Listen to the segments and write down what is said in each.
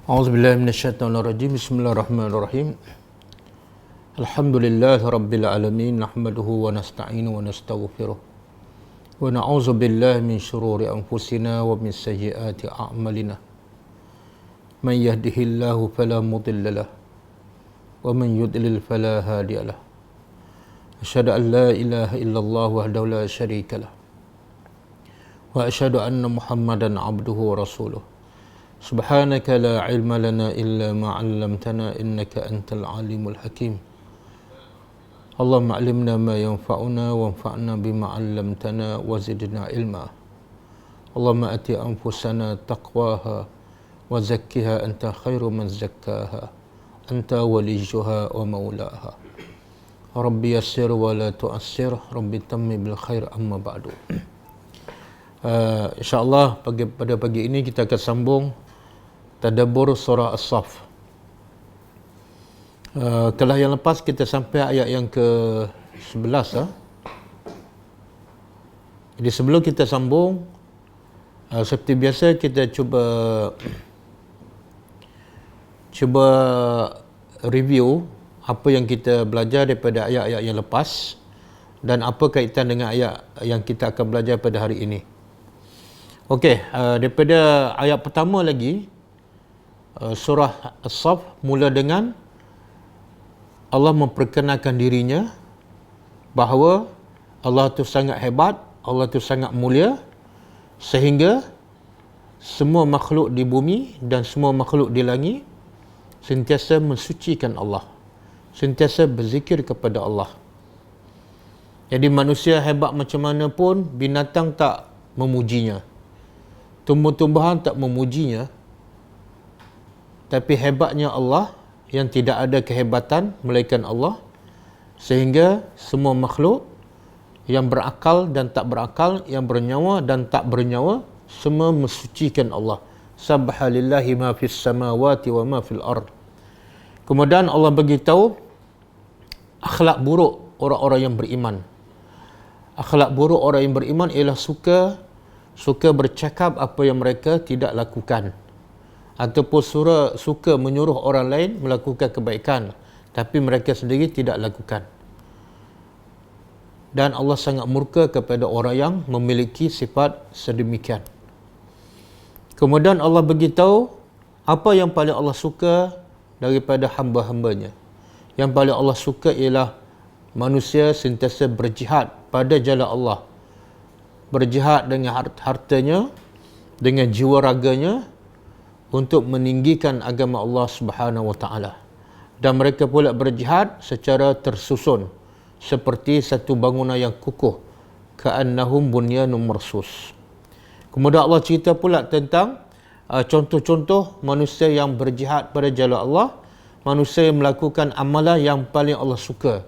A'udzubillahi minasyaitonirrajim. Bismillahirrahmanirrahim. Alhamdulillahi rabbil alamin, nahmaduhu wa nasta'inu wa nastaghfiruh. Wa na'udzu billahi min syururi anfusina wa min sayyiati a'malina. Man yahdihillahu fala mudilla lahu wa man yudlil fala hadiya lahu. Asyhadu an la ilaha illallah wahdahu la syarika lahu. Wa asyhadu anna Muhammadan 'abduhu wa rasuluh. Subhanaka la ilma lana illa ma 'allamtana innaka antal alimul hakim. Allahumma 'allimna ma yanfa'una wanfa'na bima 'allamtana wa zidna ilma. Allahumma ati anfusana taqwaha wa zakkiha anta khairu man zakkaha anta waliyuha wa maulaha. Rabbi yassir wa la tu'assir, Rabbi tammi bil khair, amma ba'du. InsyaAllah pada pagi ini kita akan sambung tadabbur surah As-Saff. Kelas yang lepas kita sampai ayat yang ke-11. Jadi sebelum kita sambung, seperti biasa kita cuba review apa yang kita belajar daripada ayat-ayat yang lepas dan apa kaitan dengan ayat yang kita akan belajar pada hari ini. Okey, daripada ayat pertama lagi, surah As-Saff mula dengan Allah memperkenalkan dirinya bahawa Allah itu sangat hebat, Allah itu sangat mulia, sehingga semua makhluk di bumi dan semua makhluk di langit sentiasa mensucikan Allah, sentiasa berzikir kepada Allah. Jadi manusia hebat macam mana pun, binatang tak memujinya, tumbuh-tumbuhan tak memujinya, tapi hebatnya Allah yang tidak ada kehebatan melainkan Allah, sehingga semua makhluk yang berakal dan tak berakal, yang bernyawa dan tak bernyawa, semua mensucikan Allah. Subhanallahi ma fis samawati wa ma fil ard. Kemudian Allah beritahu akhlak buruk orang-orang yang beriman. Akhlak buruk orang yang beriman ialah suka bercakap apa yang mereka tidak lakukan, ataupun suka menyuruh orang lain melakukan kebaikan tapi mereka sendiri tidak lakukan. Dan Allah sangat murka kepada orang yang memiliki sifat sedemikian. Kemudian Allah beritahu apa yang paling Allah suka daripada hamba-hambanya. Yang paling Allah suka ialah manusia sentiasa berjihad pada jalan Allah, berjihad dengan hartanya, dengan jiwa raganya, untuk meninggikan agama Allah Subhanahu wa taala. Dan mereka pula berjihad secara tersusun seperti satu bangunan yang kukuh, ka'annahum bunyanun marsus. Kemudian Allah cerita pula tentang contoh-contoh manusia yang berjihad pada jalan Allah, manusia yang melakukan amalan yang paling Allah suka,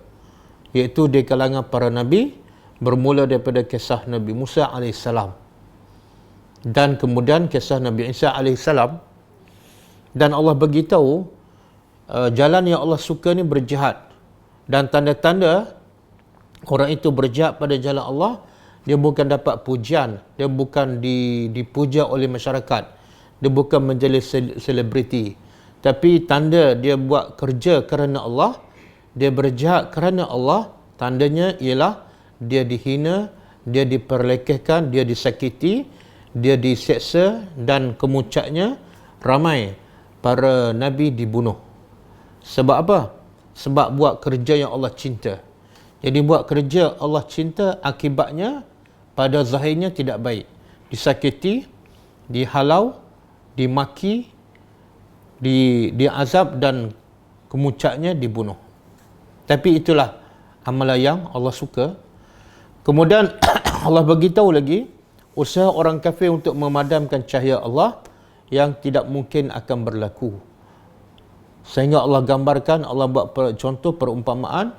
iaitu di kalangan para nabi, bermula daripada kisah Nabi Musa AS dan kemudian kisah Nabi Isa AS. Dan Allah beritahu jalan yang Allah suka ni berjihad, dan tanda-tanda orang itu berjihad pada jalan Allah, dia bukan dapat pujian, dia bukan dipuja oleh masyarakat, dia bukan menjadi selebriti, tapi tanda dia buat kerja kerana Allah, dia berjihad kerana Allah, tandanya ialah dia dihina, dia diperlekehkan, dia disakiti, dia diseksa, dan kemuncaknya ramai para nabi dibunuh. Sebab apa? Sebab buat kerja yang Allah cinta. Jadi buat kerja Allah cinta, akibatnya pada zahirnya tidak baik. Disakiti, dihalau, dimaki, diazab, dan kemuncaknya dibunuh. Tapi itulah amalan yang Allah suka. Kemudian Allah beritahu lagi usaha orang kafir untuk memadamkan cahaya Allah yang tidak mungkin akan berlaku. Sehingga Allah gambarkan, Allah buat contoh perumpamaan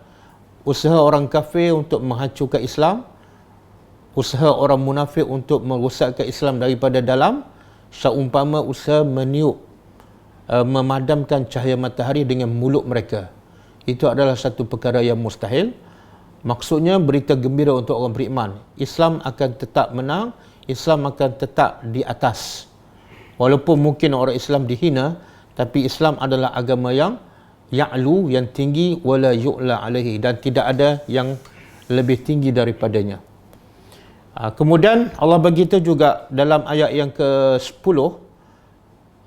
usaha orang kafir untuk menghancurkan Islam, usaha orang munafik untuk merosakkan Islam daripada dalam, seumpama usaha memadamkan cahaya matahari dengan mulut mereka. Itu adalah satu perkara yang mustahil. Maksudnya berita gembira untuk orang beriman. Islam akan tetap menang, Islam akan tetap di atas. Walaupun mungkin orang Islam dihina, Tapi Islam adalah agama yang ya'lu, yang tinggi, wala yu'la alaihi, dan tidak ada yang lebih tinggi daripadanya. Kemudian Allah beritahu juga dalam ayat yang ke-10,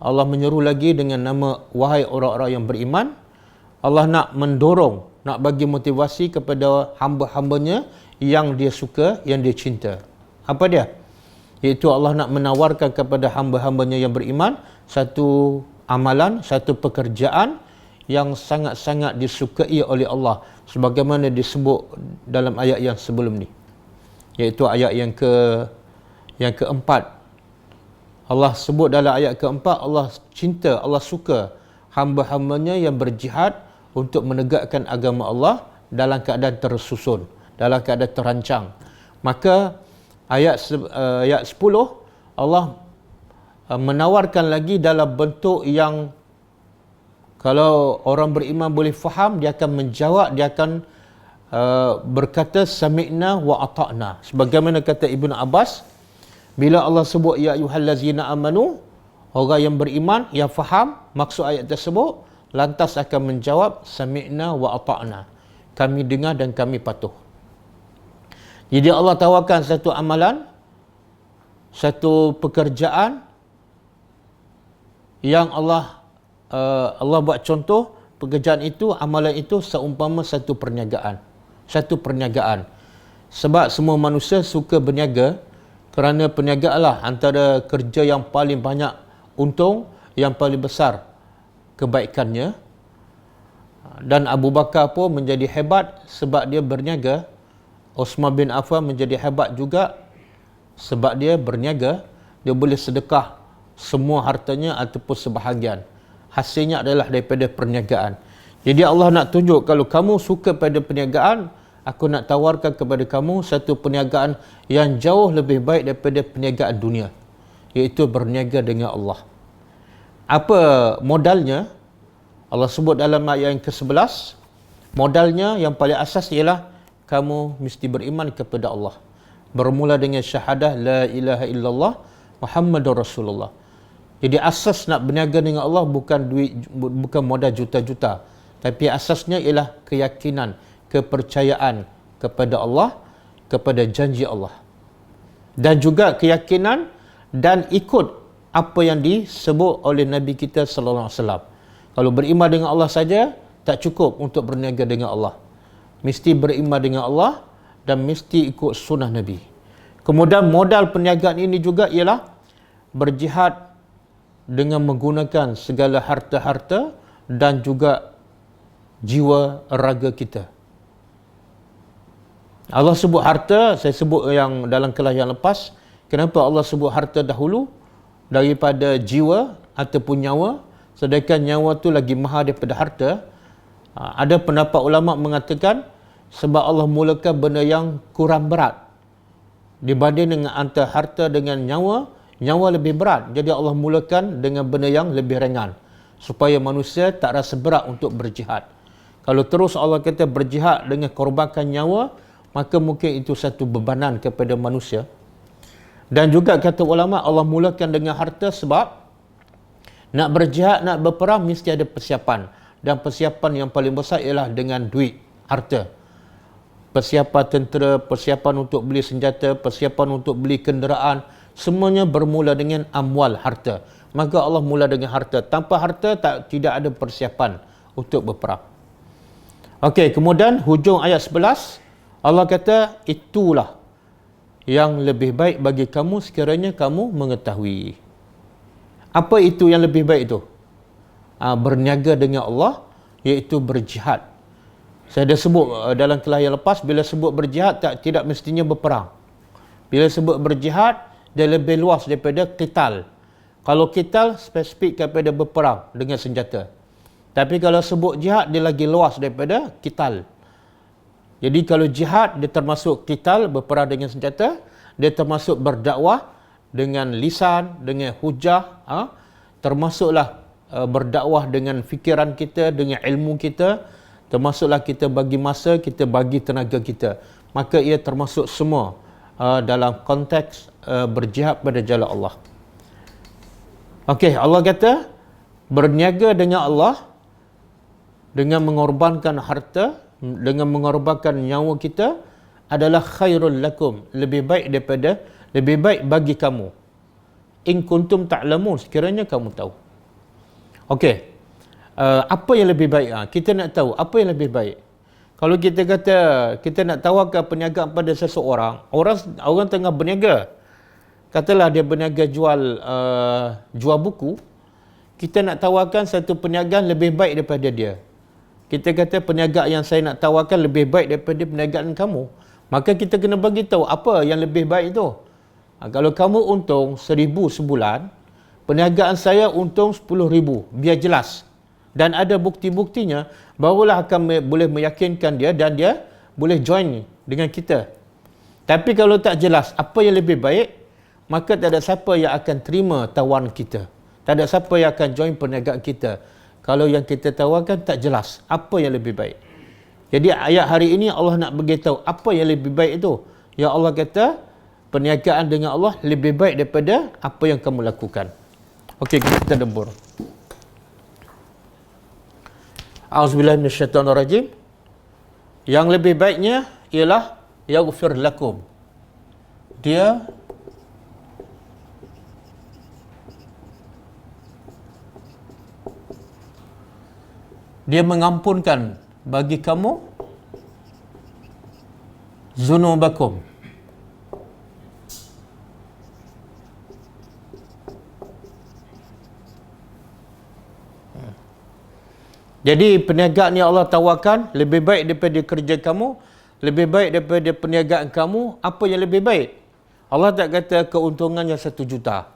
Allah menyeru lagi dengan nama, wahai orang-orang yang beriman. Allah nak mendorong, nak bagi motivasi kepada hamba-hambanya yang dia suka, yang dia cinta. Apa dia? Iaitu Allah nak menawarkan kepada hamba-hambanya yang beriman satu amalan, satu pekerjaan yang sangat-sangat disukai oleh Allah, sebagaimana disebut dalam ayat yang sebelum ni, iaitu ayat yang keempat. Allah sebut dalam ayat keempat, Allah cinta, Allah suka hamba-hambanya yang berjihad untuk menegakkan agama Allah dalam keadaan tersusun, dalam keadaan terancang. Maka ayat 10 Allah menawarkan lagi dalam bentuk yang kalau orang beriman boleh faham, dia akan menjawab, dia akan berkata sami'na wa ata'na. Sebagaimana kata Ibn Abbas, bila Allah sebut ya ayyuhallazina amanu, orang yang beriman yang faham maksud ayat tersebut, lantas akan menjawab sami'na wa ata'na, kami dengar dan kami patuh. Jadi Allah tawarkan satu amalan, satu pekerjaan yang Allah buat contoh. Pekerjaan itu, amalan itu seumpama satu perniagaan. Satu perniagaan. Sebab semua manusia suka berniaga, kerana perniagaan lah antara kerja yang paling banyak untung, yang paling besar kebaikannya. Dan Abu Bakar pun menjadi hebat sebab dia berniaga. Osman bin Affan menjadi hebat juga sebab dia berniaga. Dia boleh sedekah semua hartanya ataupun sebahagian. Hasilnya adalah daripada perniagaan. Jadi Allah nak tunjuk, kalau kamu suka pada perniagaan, aku nak tawarkan kepada kamu satu perniagaan yang jauh lebih baik daripada perniagaan dunia, iaitu berniaga dengan Allah. Apa modalnya? Allah sebut dalam ayat yang ke-11, modalnya yang paling asas ialah kamu mesti beriman kepada Allah. Bermula dengan syahadah la ilaha illallah Muhammadur Rasulullah. Jadi asas nak berniaga dengan Allah bukan duit, bukan modal juta-juta, tapi asasnya ialah keyakinan, kepercayaan kepada Allah, kepada janji Allah, dan juga keyakinan dan ikut apa yang disebut oleh Nabi kita sallallahu alaihi wasallam. Kalau beriman dengan Allah saja tak cukup untuk berniaga dengan Allah. Mesti beriman dengan Allah dan mesti ikut sunnah Nabi. Kemudian modal perniagaan ini juga ialah berjihad dengan menggunakan segala harta-harta dan juga jiwa raga kita. Allah sebut harta, saya sebut yang dalam kelas yang lepas, kenapa Allah sebut harta dahulu daripada jiwa ataupun nyawa, sedangkan nyawa tu lagi mahal daripada harta. Ada pendapat ulama mengatakan sebab Allah mulakan benda yang kurang berat dibanding dengan antara harta dengan nyawa. Nyawa lebih berat, jadi Allah mulakan dengan benda yang lebih ringan supaya manusia tak rasa berat untuk berjihad. Kalau terus Allah kata berjihad dengan korbankan nyawa, maka mungkin itu satu bebanan kepada manusia. Dan juga kata ulama, Allah mulakan dengan harta sebab nak berjihad, nak berperang mesti ada persiapan, dan persiapan yang paling besar ialah dengan duit, harta. Persiapan tentera, persiapan untuk beli senjata, persiapan untuk beli kenderaan, semuanya bermula dengan amwal, harta. Maka Allah mula dengan harta. Tanpa harta tidak ada persiapan untuk berperang. Okey, kemudian hujung ayat 11 Allah kata itulah yang lebih baik bagi kamu sekiranya kamu mengetahui. Apa itu yang lebih baik itu? Berniaga dengan Allah, iaitu berjihad. Saya dah sebut dalam kelas yang lepas, bila sebut berjihad tidak mestinya berperang. Bila sebut berjihad, dia lebih luas daripada qital. Kalau qital spesifik kepada berperang dengan senjata. Tapi kalau sebut jihad, dia lagi luas daripada qital. Jadi kalau jihad, dia termasuk qital, berperang dengan senjata. Dia termasuk berdakwah dengan lisan, dengan hujah. Termasuklah berdakwah dengan fikiran kita, dengan ilmu kita. Termasuklah kita bagi masa, kita bagi tenaga kita. Maka ia termasuk semua dalam konteks berjihad pada jalan Allah. Okey, Allah kata berniaga dengan Allah dengan mengorbankan harta, dengan mengorbankan nyawa kita adalah khairul lakum, lebih baik bagi kamu. In kuntum ta'lamun, sekiranya kamu tahu. Okey. Apa yang lebih baik? Kita nak tahu apa yang lebih baik. Kalau kita kata kita nak tawarkan perniagaan pada seseorang, orang tengah berniaga. Katalah dia berniaga jual buku, kita nak tawarkan satu perniagaan lebih baik daripada dia. Kita kata perniagaan yang saya nak tawarkan lebih baik daripada perniagaan kamu. Maka kita kena bagi tahu apa yang lebih baik tu. Kalau kamu untung 1,000 sebulan, perniagaan saya untung 10,000, biar jelas. Dan ada bukti-buktinya, barulah akan boleh meyakinkan dia dan dia boleh join dengan kita. Tapi kalau tak jelas apa yang lebih baik, maka tak ada siapa yang akan terima tawaran kita. Tak ada siapa yang akan join perniagaan kita. Kalau yang kita tawarkan tak jelas apa yang lebih baik. Jadi ayat hari ini Allah nak beritahu apa yang lebih baik itu. Ya Allah kata, perniagaan dengan Allah lebih baik daripada apa yang kamu lakukan. Okey, kita debur. A'udzubillahi minasyaitonirrajim. Yang lebih baiknya ialah yaghfir lakum. Dia mengampunkan bagi kamu zunubakum. Jadi perniagaan yang Allah tawarkan lebih baik daripada kerja kamu, lebih baik daripada perniagaan kamu. Apa yang lebih baik? Allah tak kata keuntungannya 1 juta.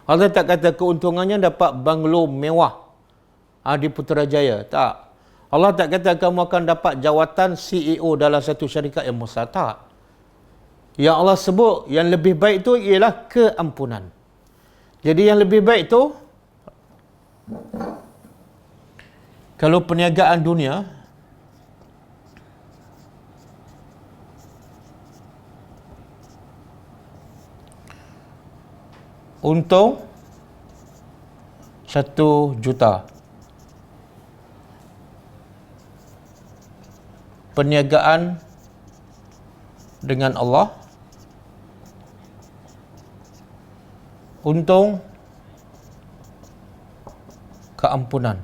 Allah tak kata keuntungannya dapat banglo mewah di Putrajaya. Tak. Allah tak kata kamu akan dapat jawatan CEO dalam satu syarikat yang besar. Tak. Yang Allah sebut yang lebih baik tu ialah keampunan. Jadi yang lebih baik tu, kalau perniagaan dunia, untung 1 juta. Perniagaan dengan Allah, untung keampunan.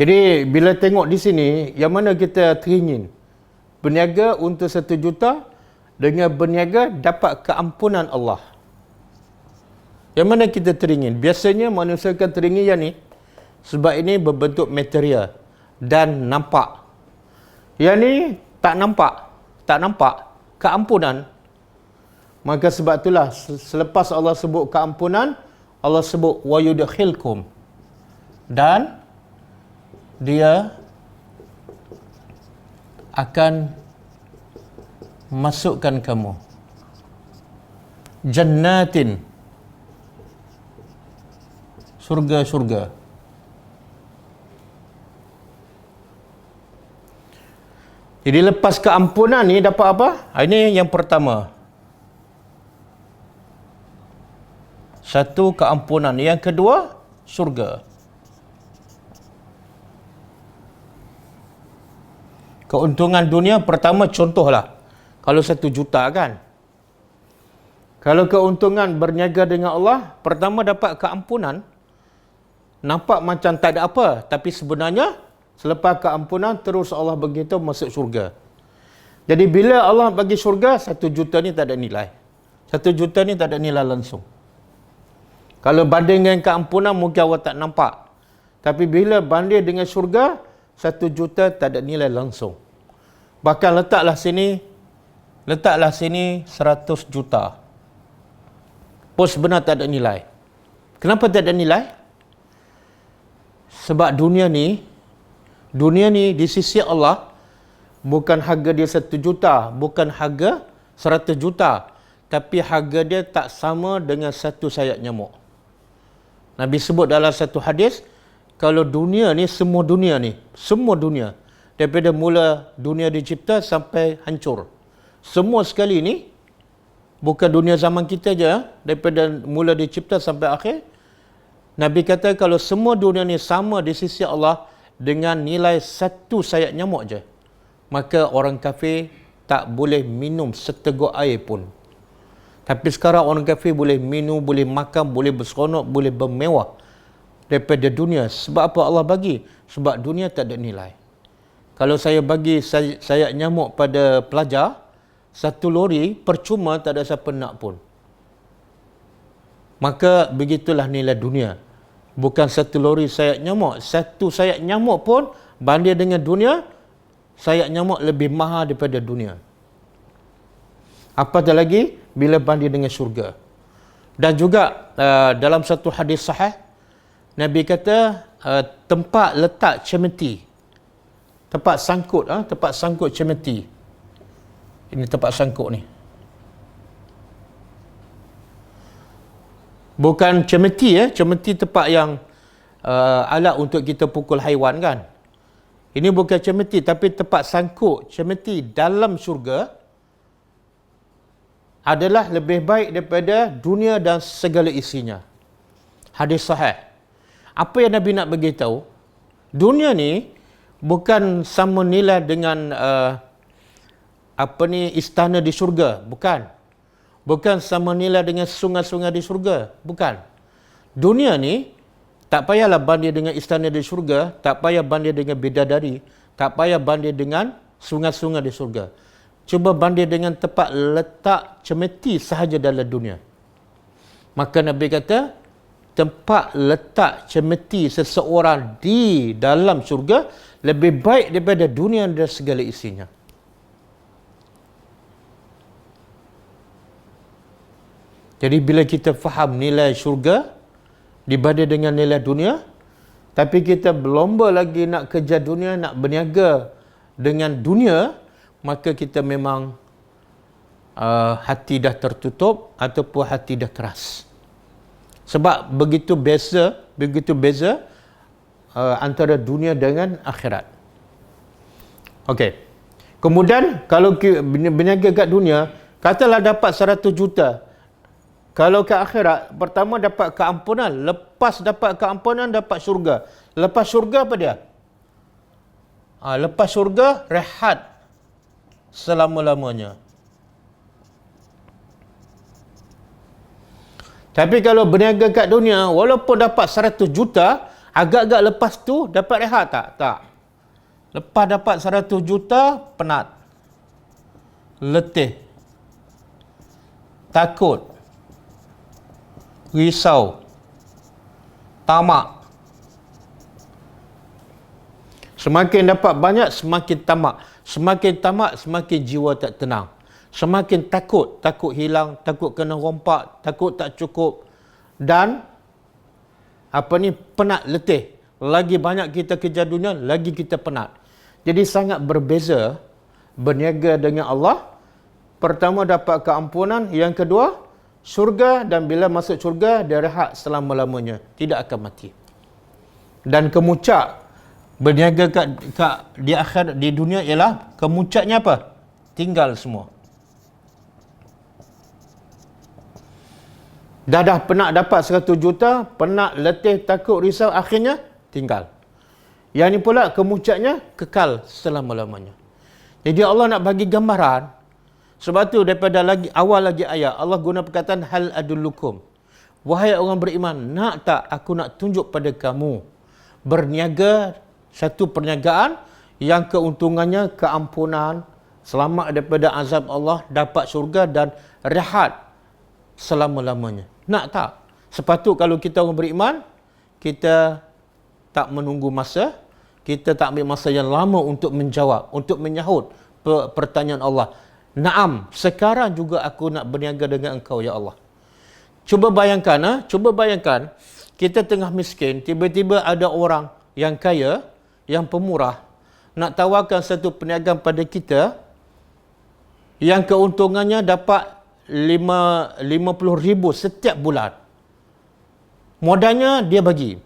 Jadi bila tengok di sini, yang mana kita teringin? Berniaga untuk 1 juta dengan berniaga dapat keampunan Allah. Yang mana kita teringin? Biasanya manusia akan teringin yang ni. Sebab ini berbentuk material dan nampak. Yang ni tak nampak. Tak nampak. Keampunan. Maka sebab itulah selepas Allah sebut keampunan, Allah sebut wa yudkhilkum. Dan dia akan masukkan kamu jannatin, surga-surga. Jadi lepas keampunan ni dapat apa? Ini yang pertama. Satu, keampunan. Yang kedua, surga. Keuntungan dunia pertama, contohlah. Kalau 1 juta kan. Kalau keuntungan berniaga dengan Allah, pertama dapat keampunan. Nampak macam tak ada apa. Tapi sebenarnya, selepas keampunan, terus Allah beritahu masuk syurga. Jadi bila Allah bagi syurga, 1 juta ni tak ada nilai. 1 juta ni tak ada nilai langsung. Kalau banding dengan keampunan, mungkin awak tak nampak. Tapi bila banding dengan syurga, 1 juta tak ada nilai langsung. Bahkan letaklah sini 100 juta. Pun sebenarnya tak ada nilai. Kenapa tak ada nilai? Sebab dunia ni di sisi Allah bukan harga dia 1 juta, bukan harga 100 juta, tapi harga dia tak sama dengan satu sayap nyamuk. Nabi sebut dalam satu hadis, kalau dunia ni, semua dunia daripada mula dunia dicipta sampai hancur. Semua sekali ni, bukan dunia zaman kita je, daripada mula dicipta sampai akhir. Nabi kata kalau semua dunia ni sama di sisi Allah dengan nilai satu sayap nyamuk je, maka orang kafir tak boleh minum seteguk air pun. Tapi sekarang orang kafir boleh minum, boleh makan, boleh berseronok, boleh bermewah daripada dunia. Sebab apa Allah bagi? Sebab dunia tak ada nilai. Kalau saya bagi sayap nyamuk pada pelajar, satu lori percuma, tak ada siapa nak pun. Maka begitulah nilai dunia. Bukan satu lori sayap nyamuk. Satu sayap nyamuk pun banding dengan dunia, sayap nyamuk lebih mahal daripada dunia. Apatah lagi bila banding dengan syurga. Dan juga dalam satu hadis sahih, Nabi kata tempat letak cemeti, tempat sangkut cemeti. Ini tempat sangkut ni. Bukan cemeti cemeti tempat yang alat untuk kita pukul haiwan kan. Ini bukan cemeti, tapi tempat sangkut cemeti dalam syurga adalah lebih baik daripada dunia dan segala isinya. Hadis sahih. Apa yang Nabi nak beritahu? Dunia ni bukan sama nilai dengan istana di syurga, bukan. Bukan sama nilai dengan sungai-sungai di syurga, bukan. Dunia ni tak payahlah banding dengan istana di syurga, tak payah banding dengan bidadari, tak payah banding dengan sungai-sungai di syurga. Cuba banding dengan tempat letak cemeti sahaja dalam dunia. Maka Nabi kata, tempat letak cemeti seseorang di dalam syurga lebih baik daripada dunia dan segala isinya. Jadi bila kita faham nilai syurga dibanding dengan nilai dunia, tapi kita berlomba lagi nak kejar dunia, nak berniaga dengan dunia, maka kita memang hati dah tertutup ataupun hati dah keras. Sebab begitu beza antara dunia dengan akhirat. Okey. Kemudian kalau berniaga kat dunia, katalah dapat 100 juta. Kalau ke akhirat, pertama dapat keampunan. Lepas dapat keampunan, dapat syurga. Lepas syurga apa dia? Lepas syurga, rehat selama-lamanya. Tapi kalau berniaga kat dunia, walaupun dapat 100 juta, agak-agak lepas tu dapat rehat tak? Tak. Lepas dapat 100 juta, penat. Letih. Takut. Risau, tamak. Semakin dapat banyak, semakin tamak. Semakin tamak, semakin jiwa tak tenang. Semakin takut, takut hilang, takut kena rompak, takut tak cukup. Dan penat, letih. Lagi banyak kita kejar dunia, lagi kita penat. Jadi sangat berbeza berniaga dengan Allah. Pertama dapat keampunan, yang kedua syurga, dan bila masuk syurga dia rehat selama-lamanya, tidak akan mati. Dan kemuncak berniaga di akhir di dunia ialah kemuncaknya apa? Tinggal semua. Dah penat dapat 100 juta, penat, letih, takut, risau, akhirnya tinggal. Yang ni pula kemuncaknya kekal selama-lamanya. Jadi Allah nak bagi gambaran. Sebab tu daripada awal lagi ayat, Allah guna perkataan hal adullukum. Wahai orang beriman, nak tak aku nak tunjuk pada kamu berniaga satu perniagaan yang keuntungannya keampunan, selamat daripada azab Allah, dapat syurga dan rehat selama-lamanya. Nak tak? Sepatut kalau kita orang beriman, kita tak menunggu masa, kita tak ambil masa yang lama untuk menjawab, untuk menyahut pertanyaan Allah. Naam, sekarang juga aku nak berniaga dengan engkau, ya Allah. Cuba bayangkan, kita tengah miskin, tiba-tiba ada orang yang kaya, yang pemurah, nak tawarkan satu perniagaan pada kita, yang keuntungannya dapat 50,000 setiap bulan. Modalnya dia bagi.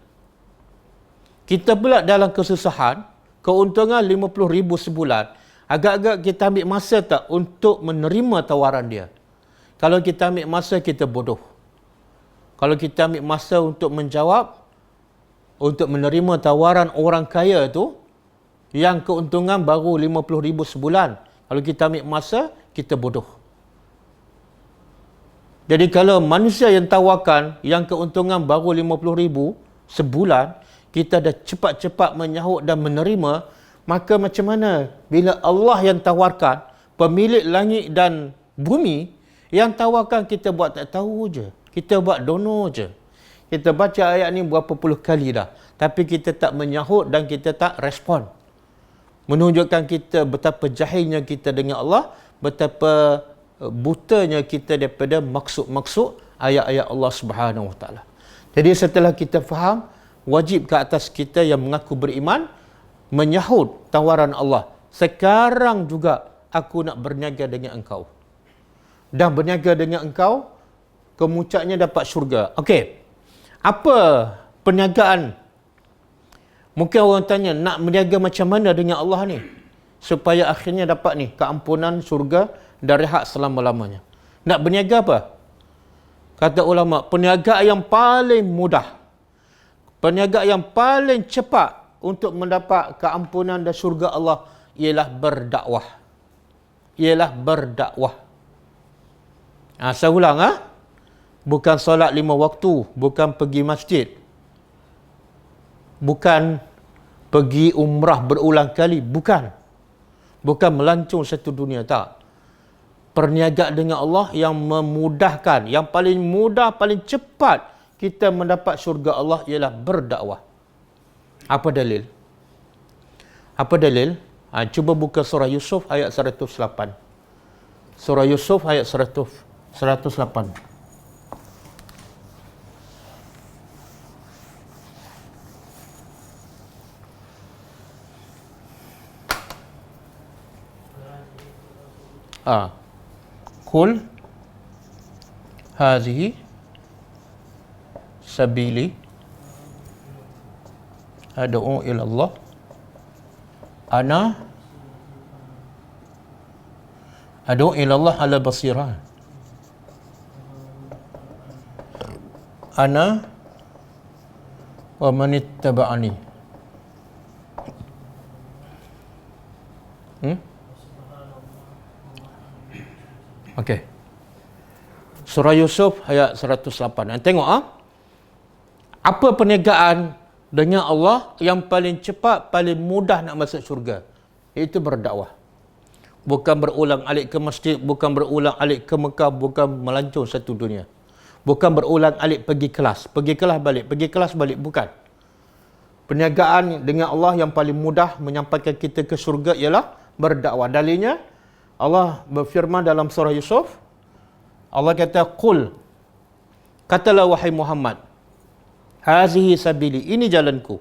Kita pula dalam kesusahan, keuntungan 50,000 sebulan, agak-agak kita ambil masa tak untuk menerima tawaran dia? Kalau kita ambil masa, kita bodoh. Kalau kita ambil masa untuk menjawab, untuk menerima tawaran orang kaya tu, yang keuntungan baru 50,000 sebulan, kalau kita ambil masa, kita bodoh. Jadi kalau manusia yang tawarkan yang keuntungan baru 50,000 sebulan, kita dah cepat-cepat menyahut dan menerima, maka macam mana bila Allah yang tawarkan, pemilik langit dan bumi, yang tawarkan kita buat tak tahu je. Kita buat dono je. Kita baca ayat ni berapa puluh kali dah. Tapi kita tak menyahut dan kita tak respon. Menunjukkan kita betapa jahilnya kita dengan Allah, betapa butanya kita daripada maksud-maksud ayat-ayat Allah Subhanahu Wa Taala. Jadi setelah kita faham, wajib ke atas kita yang mengaku beriman menyahut tawaran Allah. Sekarang juga aku nak berniaga dengan engkau. Dan berniaga dengan engkau, kemuncaknya dapat syurga. Okey. Apa perniagaan? Mungkin orang tanya, nak berniaga macam mana dengan Allah ni? Supaya akhirnya dapat ni, keampunan syurga dan rehat selama-lamanya. Nak berniaga apa? Kata ulama, perniagaan yang paling mudah, perniagaan yang paling cepat untuk mendapat keampunan dan syurga Allah ialah berdakwah. Ialah berdakwah. Saya ulang, bukan solat 5 waktu, bukan pergi masjid, bukan pergi umrah berulang kali, bukan melancong satu dunia, tak. Perniagaan dengan Allah yang memudahkan, yang paling mudah, paling cepat kita mendapat syurga Allah ialah berdakwah. Apa dalil? Apa dalil? Cuba buka surah Yusuf ayat 108. Surah Yusuf ayat 108. Qul hazihi sabili ad'u ila Allah ana ad'u ila Allah ala basirah ana wa man ittaba'ani. Okey. Surah Yusuf ayat 108. Tengok apa perniagaan dengan Allah yang paling cepat, paling mudah nak masuk syurga? Itu berdakwah. Bukan berulang alik ke masjid, bukan berulang alik ke Mekah, bukan melancong satu dunia. Bukan berulang alik pergi kelas balik, pergi kelas balik, bukan. Perniagaan dengan Allah yang paling mudah menyampaikan kita ke syurga ialah berdakwah. Dalilnya Allah berfirman dalam surah Yusuf, Allah kata, Qul, katalah wahai Muhammad, hazihi sabili, ini jalanku.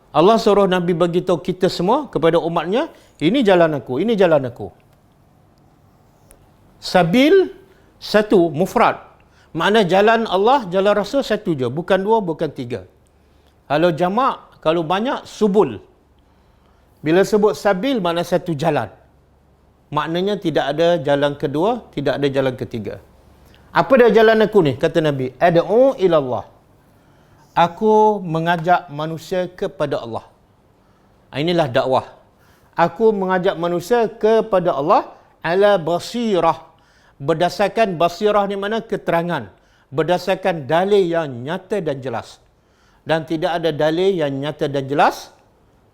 Allah suruh Nabi beritahu kita semua kepada umatnya, ini jalan aku, ini jalan aku. Sabil, satu, mufrad. Makna jalan Allah, jalan Rasul satu je, bukan dua, bukan tiga. Kalau jamak, kalau banyak, subul. Bila sebut sabil, makna satu jalan. Maknanya tidak ada jalan kedua, tidak ada jalan ketiga. Apa dah jalan aku ni? Kata Nabi, ad'u ilallah. Aku mengajak manusia kepada Allah. Inilah dakwah. Aku mengajak manusia kepada Allah ala basirah. Berdasarkan basirah ni mana? Keterangan. Berdasarkan dalil yang nyata dan jelas. Dan tidak ada dalil yang nyata dan jelas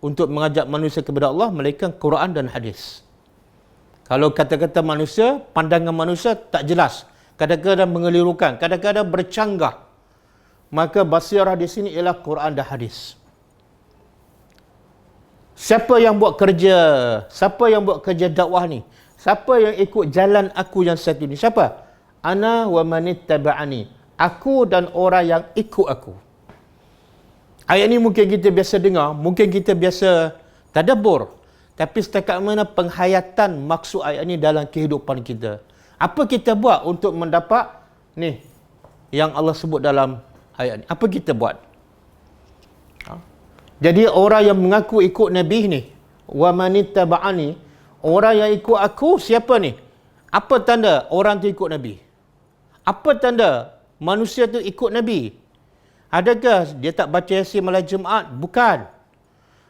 untuk mengajak manusia kepada Allah melainkan Quran dan hadis. Kalau kata-kata manusia, pandangan manusia tak jelas, kadang-kadang mengelirukan, kadang-kadang bercanggah, maka basirah di sini ialah Quran dan hadis. Siapa yang buat kerja dakwah ni? Siapa yang ikut jalan aku yang satu ni? Siapa? Ana wa manittaba'ani. Aku dan orang yang ikut aku. Ayat ni mungkin kita biasa dengar, mungkin kita biasa tadabbur. Tapi setakat mana penghayatan maksud ayat ni dalam kehidupan kita? Apa kita buat untuk mendapat ni yang Allah sebut dalam ayat ni? Apa kita buat? Jadi orang yang mengaku ikut Nabi ni, wa manittaba'ani, orang yang ikut aku siapa ni? Apa tanda orang tu ikut Nabi? Apa tanda manusia tu ikut Nabi? Adakah dia tak baca Yasin malam Jumaat? Bukan.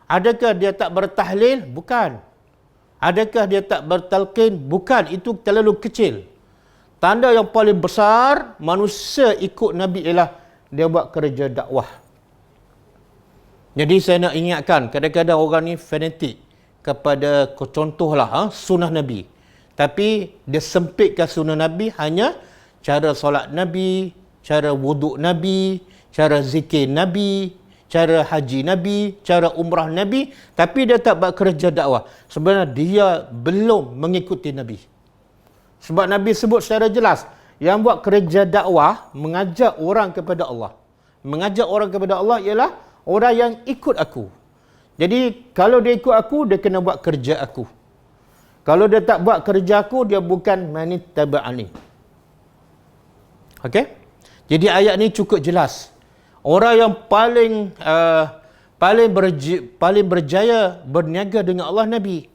Adakah dia tak bertahlil? Bukan. Adakah dia tak bertalqin? Bukan. Itu terlalu kecil. Tanda yang paling besar manusia ikut Nabi ialah dia buat kerja dakwah. Jadi saya nak ingatkan, kadang-kadang orang ni fanatik kepada, contohlah sunnah Nabi. Tapi dia sempitkan sunnah Nabi hanya cara solat Nabi, cara wuduk Nabi, cara zikir Nabi, cara haji Nabi, cara umrah Nabi, tapi dia tak buat kerja dakwah. Sebenarnya dia belum mengikuti Nabi. Sebab Nabi sebut secara jelas, yang buat kerja dakwah, mengajak orang kepada Allah. Mengajak orang kepada Allah ialah orang yang ikut aku. Jadi, kalau dia ikut aku, dia kena buat kerja aku. Kalau dia tak buat kerja aku, dia bukan manittaba'ani. Okey? Jadi ayat ni cukup jelas. Orang yang paling berjaya berniaga dengan Allah, Nabi.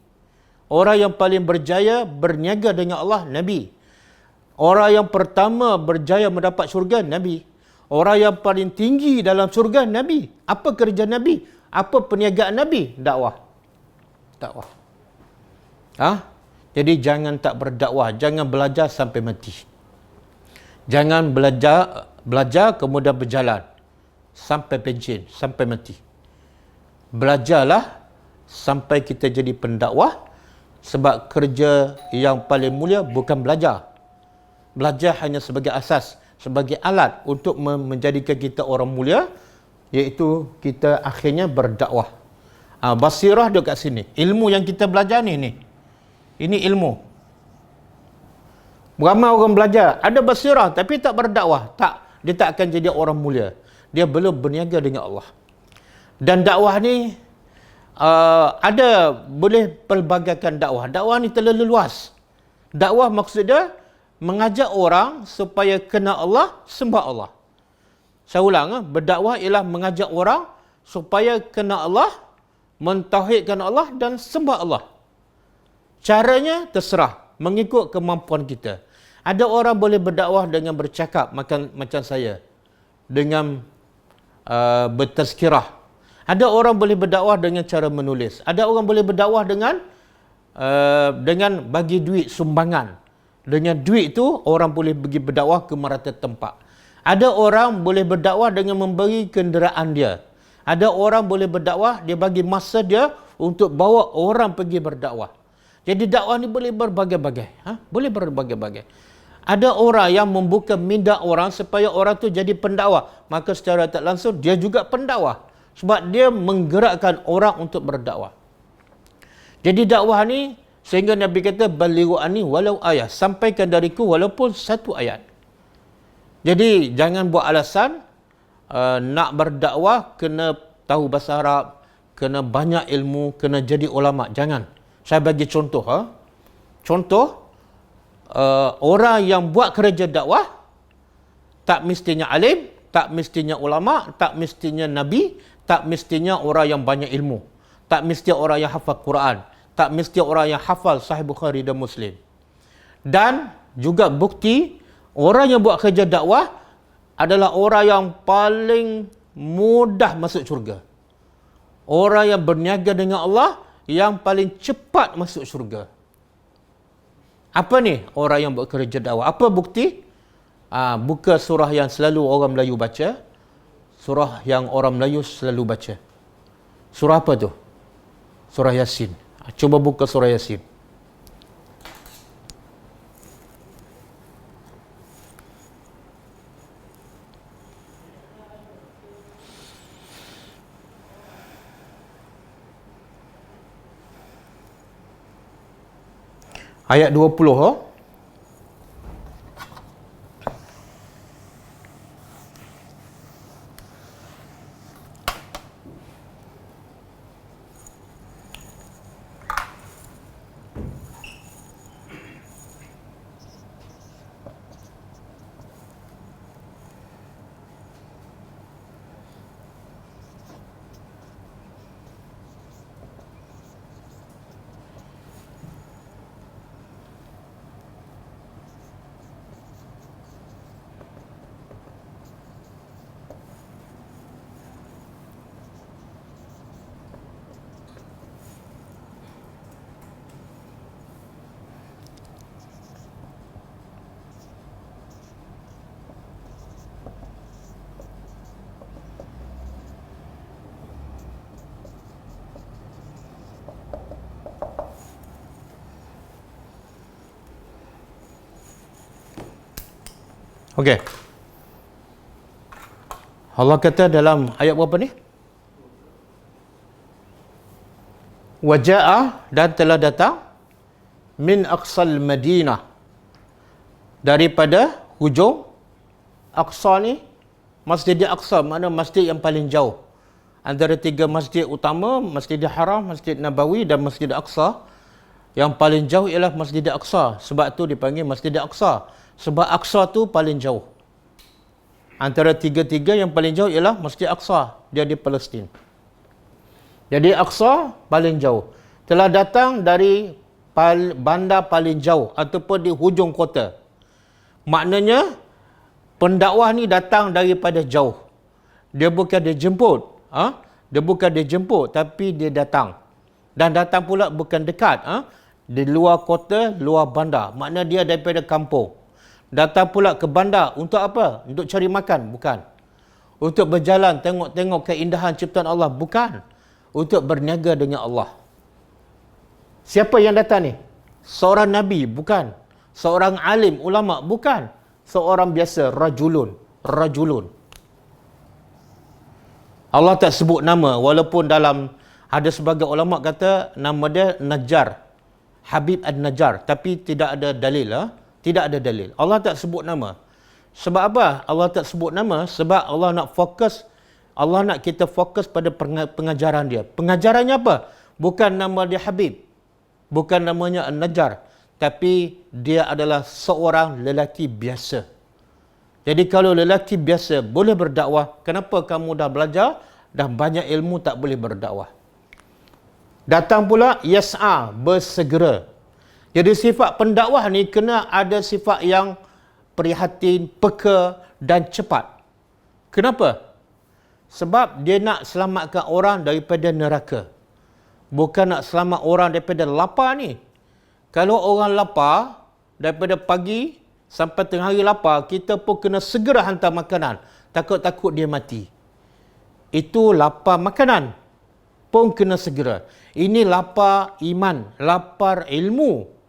Orang yang paling berjaya berniaga dengan Allah, Nabi. Orang yang pertama berjaya mendapat syurga, Nabi. Orang yang paling tinggi dalam syurga, Nabi. Apa kerja Nabi? Apa perniagaan Nabi? Dakwah. Dakwah. Jadi jangan tak berdakwah, jangan belajar sampai mati. Jangan belajar kemudian berjalan sampai pencen, sampai mati. Belajarlah sampai kita jadi pendakwah, sebab kerja yang paling mulia bukan belajar. Belajar hanya sebagai asas, sebagai alat untuk menjadikan kita orang mulia, iaitu kita akhirnya berdakwah. Basirah dekat sini. Ilmu yang kita belajar ni. Ini ilmu. Ramai orang belajar, ada basirah tapi tak berdakwah. Tak, dia tak akan jadi orang mulia. Dia belum berniaga dengan Allah. Dan dakwah ni boleh pelbagaikan dakwah. Dakwah ni terlalu luas. Dakwah maksudnya mengajak orang supaya kenal Allah, sembah Allah. Saya ulang, berdakwah ialah mengajak orang supaya kenal Allah, mentauhidkan Allah dan sembah Allah. Caranya terserah, mengikut kemampuan kita. Ada orang boleh berdakwah dengan bercakap macam saya, dengan bertazkirah. Ada orang boleh berdakwah dengan cara menulis. Ada orang boleh berdakwah dengan bagi duit sumbangan. Dengan duit itu orang boleh pergi berdakwah ke merata tempat. Ada orang boleh berdakwah dengan memberi kenderaan dia. Ada orang boleh berdakwah, dia bagi masa dia untuk bawa orang pergi berdakwah. Jadi dakwah ni boleh berbagai-bagai. Boleh berbagai-bagai. Ada orang yang membuka minda orang supaya orang tu jadi pendakwah. Maka secara tak langsung dia juga pendakwah. Sebab dia menggerakkan orang untuk berdakwah. Jadi dakwah ni, sehingga Nabi kata, balighu anni walau ayat. Sampaikan dariku walaupun satu ayat. Jadi jangan buat alasan, nak berdakwah kena tahu bahasa Arab, kena banyak ilmu, kena jadi ulama. Jangan. Saya bagi contoh. Contoh, orang yang buat kerja dakwah tak mestinya alim, tak mestinya ulama, tak mestinya nabi, tak mestinya orang yang banyak ilmu, tak mesti orang yang hafal Quran, tak mesti orang yang hafal Sahih Bukhari dan Muslim. Dan juga bukti orang yang buat kerja dakwah adalah orang yang paling mudah masuk syurga. Orang yang berniaga dengan Allah yang paling cepat masuk syurga. Apa ni orang yang buat kerja dakwah? Apa bukti? Buka surah yang selalu orang Melayu baca. Surah yang orang Melayu selalu baca. Surah apa tu? Surah Yasin. Cuba buka surah Yasin. Ayat 20. Okey. Allah kata dalam ayat berapa ni? Waja'a, dan telah datang min aqsal Madinah, daripada hujung. Aqsa ni, Masjid Aqsa, mana masjid yang paling jauh antara tiga masjid utama, Masjidil Haram, Masjid Nabawi dan Masjid Aqsa. Yang paling jauh ialah Masjid Aqsa, sebab tu dipanggil Masjid Aqsa, sebab Aqsa tu paling jauh. Antara tiga-tiga yang paling jauh ialah Masjid Aqsa, dia di Palestin. Jadi Aqsa paling jauh, telah datang dari bandar paling jauh ataupun di hujung kota. Maknanya pendakwah ni datang daripada jauh. Dia bukan dijemput, dia bukan dijemput, tapi dia datang. Dan datang pula bukan dekat, di luar kota, luar bandar. Makna dia daripada kampung. Datang pula ke bandar untuk apa? Untuk cari makan? Bukan. Untuk berjalan, tengok-tengok keindahan ciptaan Allah? Bukan. Untuk berniaga dengan Allah. Siapa yang datang ni? Seorang Nabi? Bukan. Seorang alim, ulama? Bukan. Seorang biasa, rajulun. Rajulun. Allah tak sebut nama, walaupun dalam ada sebagai ulama kata nama dia Najjar, Habib An-Najjar, tapi tidak ada dalil. Tidak ada dalil. Allah tak sebut nama. Sebab apa Allah tak sebut nama? Sebab Allah nak fokus, Allah nak kita fokus pada pengajaran dia. Pengajarannya apa? Bukan nama dia Habib, bukan namanya An-Najjar, tapi dia adalah seorang lelaki biasa. Jadi kalau lelaki biasa boleh berdakwah, kenapa kamu dah belajar, dah banyak ilmu tak boleh berdakwah? Datang pula yas'a, bersegera. Jadi sifat pendakwah ni kena ada sifat yang prihatin, peka dan cepat. Kenapa? Sebab dia nak selamatkan orang daripada neraka. Bukan nak selamat orang daripada lapar ni. Kalau orang lapar, daripada pagi sampai tengah hari lapar, kita pun kena segera hantar makanan. Takut-takut dia mati. Itu lapar makanan. Pun kena segera. Ini lapar iman, lapar ilmu.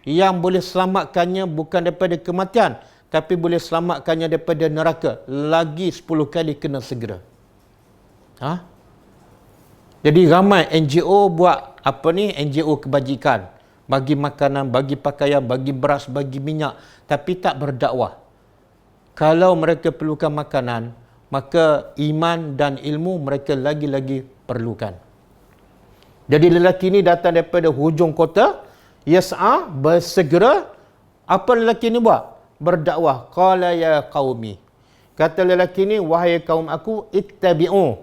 Yang boleh selamatkannya bukan daripada kematian, tapi boleh selamatkannya daripada neraka. Lagi 10 kali kena segera. Jadi ramai NGO buat apa ni? NGO kebajikan. Bagi makanan, bagi pakaian, bagi beras, bagi minyak. Tapi tak berdakwah. Kalau mereka perlukan makanan, maka iman dan ilmu mereka lagi-lagi perlukan. Jadi lelaki ini datang daripada hujung kota, yas'a, bersegera. Apa lelaki ini buat? Berdakwah. Qala ya qaumi. Kata lelaki ini, wahai kaum aku, ittabi'u.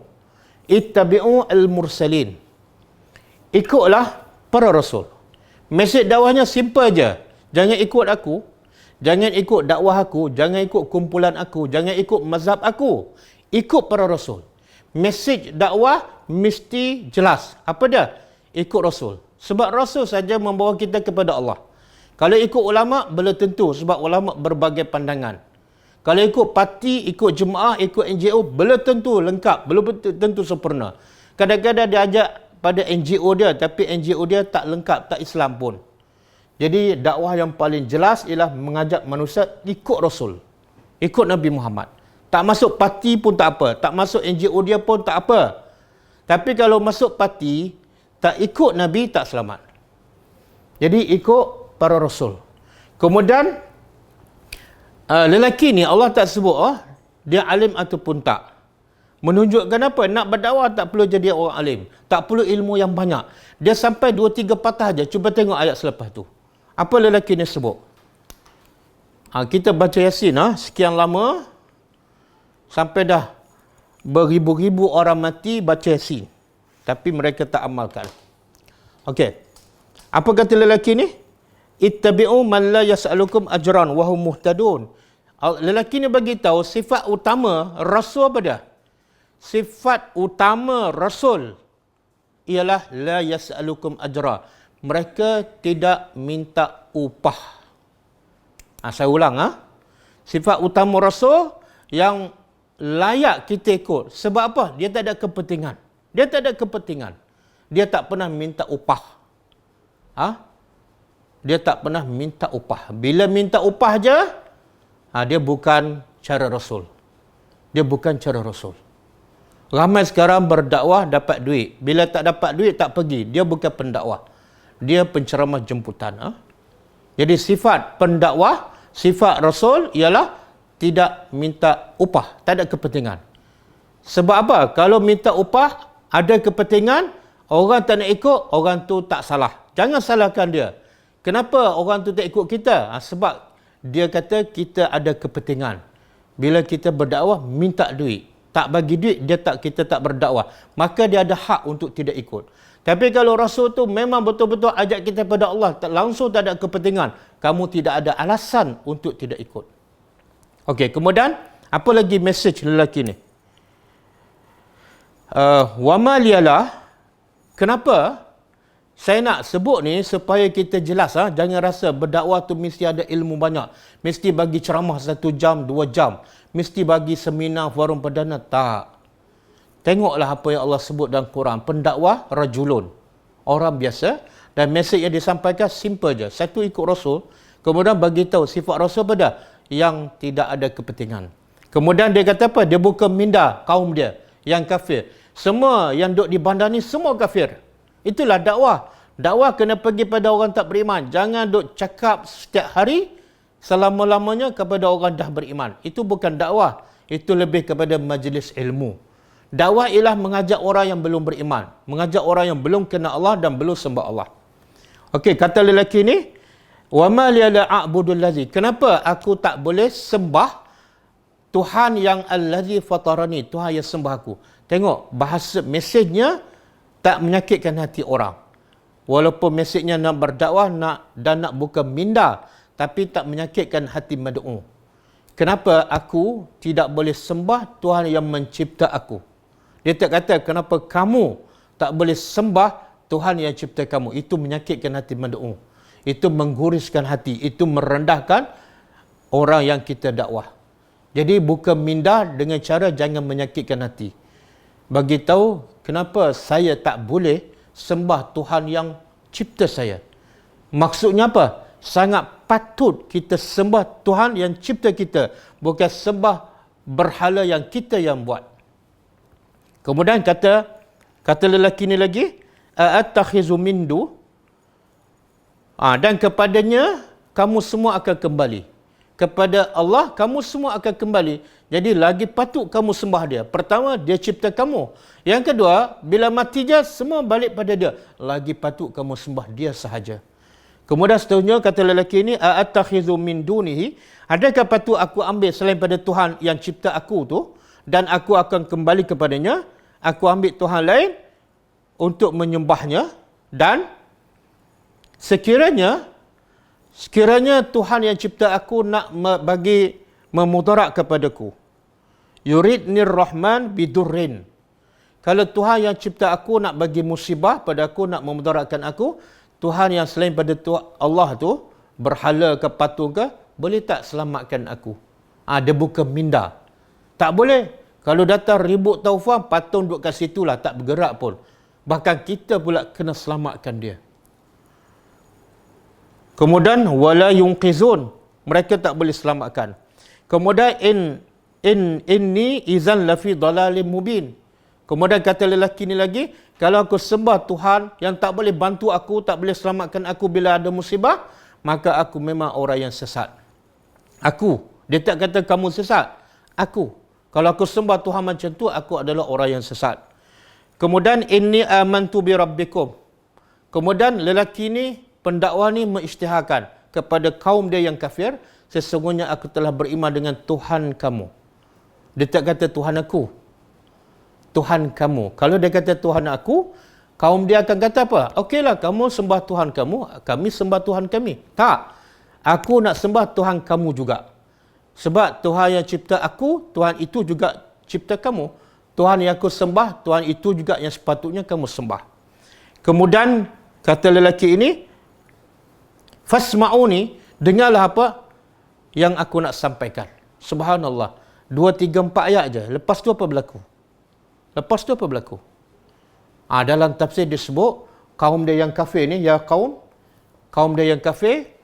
Ittabi'u al-mursalin. Ikutlah para rasul. Mesej dakwahnya simple aja. Jangan ikut aku. Jangan ikut dakwah aku. Jangan ikut kumpulan aku. Jangan ikut mazhab aku. Ikut para rasul. Mesej dakwah mesti jelas. Apa dia? Ikut rasul. Sebab rasul saja membawa kita kepada Allah. Kalau ikut ulama, belum tentu. Sebab ulama berbagai pandangan. Kalau ikut parti, ikut jemaah, ikut NGO, belum tentu lengkap. Belum tentu sempurna. Kadang-kadang dia ajak pada NGO dia, tapi NGO dia tak lengkap, tak Islam pun. Jadi dakwah yang paling jelas ialah mengajak manusia ikut Rasul. Ikut Nabi Muhammad. Tak masuk parti pun tak apa. Tak masuk NGO dia pun tak apa. Tapi kalau masuk parti, tak ikut Nabi, tak selamat. Jadi ikut para Rasul. Kemudian, lelaki ni Allah tak sebut dia alim ataupun tak. Menunjukkan apa? Nak berdakwah tak perlu jadi orang alim. Tak perlu ilmu yang banyak. Dia sampai 2-3 patah aja. Cuba tengok ayat selepas tu. Apa lelaki ni sebut? Kita baca Yasin sekian lama. Sampai dah beribu-ribu orang mati baca Yasin. Tapi mereka tak amalkan. Okey. Apa kata lelaki ni? Ittabi'u man la yas'alukum ajran wa hum muhtadun. Lelaki ni bagi tahu sifat utama Rasul apa dia? Sifat utama Rasul ialah la yas'alukum ajra. Mereka tidak minta upah. Saya ulang. Sifat utama Rasul yang layak kita ikut. Sebab apa? Dia tak ada kepentingan. Dia tak ada kepentingan. Dia tak pernah minta upah. Dia tak pernah minta upah. Bila minta upah je, Dia bukan cara Rasul. Dia bukan cara Rasul. Ramai sekarang berdakwah dapat duit. Bila tak dapat duit, tak pergi. Dia bukan pendakwah. Dia penceramah jemputan. Jadi sifat pendakwah, sifat Rasul ialah tidak minta upah. Tak ada kepentingan. Sebab apa? Kalau minta upah, ada kepentingan, orang tak nak ikut, orang tu tak salah. Jangan salahkan dia. Kenapa orang tu tak ikut kita? Sebab dia kata kita ada kepentingan. Bila kita berdakwah, minta duit. Tak bagi duit, kita tak berdakwah. Maka dia ada hak untuk tidak ikut. Tapi kalau Rasul tu memang betul-betul ajak kita pada Allah, langsung tak ada kepentingan, kamu tidak ada alasan untuk tidak ikut. Okey, kemudian apa lagi mesej lelaki ni? Wama liyalah, kenapa saya nak sebut ni supaya kita jelas, jangan rasa berdakwah tu mesti ada ilmu banyak, mesti bagi ceramah 1 jam, 2 jam, mesti bagi seminar, forum perdana. Tak. Tengoklah apa yang Allah sebut dalam Quran. Pendakwah rajulun, orang biasa, dan mesej yang disampaikan simple je. Satu, ikut Rasul, kemudian bagi tahu sifat Rasul pada yang tidak ada kepentingan. Kemudian dia kata apa? Dia bukan minda kaum dia yang kafir. Semua yang duduk di bandar ni semua kafir. Itulah dakwah. Dakwah kena pergi pada orang tak beriman. Jangan duduk cakap setiap hari selama-lamanya kepada orang dah beriman. Itu bukan dakwah. Itu lebih kepada majlis ilmu. Dakwah ialah mengajak orang yang belum beriman. Mengajak orang yang belum kenal Allah dan belum sembah Allah. Okey, kata lelaki ni, وَمَا لِيَلَا أَعْبُدُ الَّذِي, kenapa aku tak boleh sembah Tuhan yang al-ladzi fatarani, Tuhan yang sembah aku. Tengok, bahasa mesejnya tak menyakitkan hati orang. Walaupun mesejnya nak berdakwah dan nak buka minda, tapi tak menyakitkan hati mad'u. Kenapa aku tidak boleh sembah Tuhan yang mencipta aku? Dia tak kata kenapa kamu tak boleh sembah Tuhan yang cipta kamu. Itu menyakitkan hati mad'u. Itu mengguriskan hati. Itu merendahkan orang yang kita dakwah. Jadi bukan minda dengan cara jangan menyakitkan hati. Bagi tahu kenapa saya tak boleh sembah Tuhan yang cipta saya. Maksudnya apa? Sangat patut kita sembah Tuhan yang cipta kita, bukan sembah berhala yang kita yang buat. Kemudian kata lelaki ni lagi, a'attakhizu mindu, dan kepadanya kamu semua akan kembali. Kepada Allah kamu semua akan kembali. Jadi lagi patut kamu sembah dia. Pertama, dia cipta kamu. Yang kedua, bila mati dia, semua balik pada dia. Lagi patut kamu sembah dia sahaja. Kemudian seterusnya kata lelaki ini, a'attakhizu min dunihi, adakah patut aku ambil selain pada Tuhan yang cipta aku tu, dan aku akan kembali kepadanya, aku ambil Tuhan lain untuk menyembahnya, dan sekiranya Tuhan yang cipta aku nak bagi memudarat kepadaku. Yuridnir Rahman bidurrin. Kalau Tuhan yang cipta aku nak bagi musibah pada aku, nak memudaratkan aku, Tuhan yang selain pada Allah tu, berhala ke patung ke, boleh tak selamatkan aku? Dia bukan minda. Tak boleh. Kalau datang ribut taufan, patung duduk kat situ lah, tak bergerak pun. Bahkan kita pula kena selamatkan dia. Kemudian wala yunqizun, mereka tak boleh selamatkan. Kemudian inni izan lafi dalalim mubin. Kemudian kata lelaki ni lagi, kalau aku sembah Tuhan yang tak boleh bantu aku, tak boleh selamatkan aku bila ada musibah, maka aku memang orang yang sesat. Aku, dia tak kata kamu sesat. Aku, kalau aku sembah Tuhan macam tu, aku adalah orang yang sesat. Kemudian inni amantu bi rabbikum. Kemudian lelaki ni, pendakwah ni mengisytiharkan kepada kaum dia yang kafir, sesungguhnya aku telah beriman dengan Tuhan kamu. Dia tak kata Tuhan aku. Tuhan kamu. Kalau dia kata Tuhan aku, kaum dia akan kata apa? Okeylah, kamu sembah Tuhan kamu, kami sembah Tuhan kami. Tak. Aku nak sembah Tuhan kamu juga. Sebab Tuhan yang cipta aku, Tuhan itu juga cipta kamu. Tuhan yang aku sembah, Tuhan itu juga yang sepatutnya kamu sembah. Kemudian kata lelaki ini, fasma'uni, dengarlah apa yang aku nak sampaikan. Subhanallah. 2, 3, 4 ayat je. Lepas tu apa berlaku? Dalam tafsir disebut, kaum dia yang kafir ni, kaum dia yang kafir,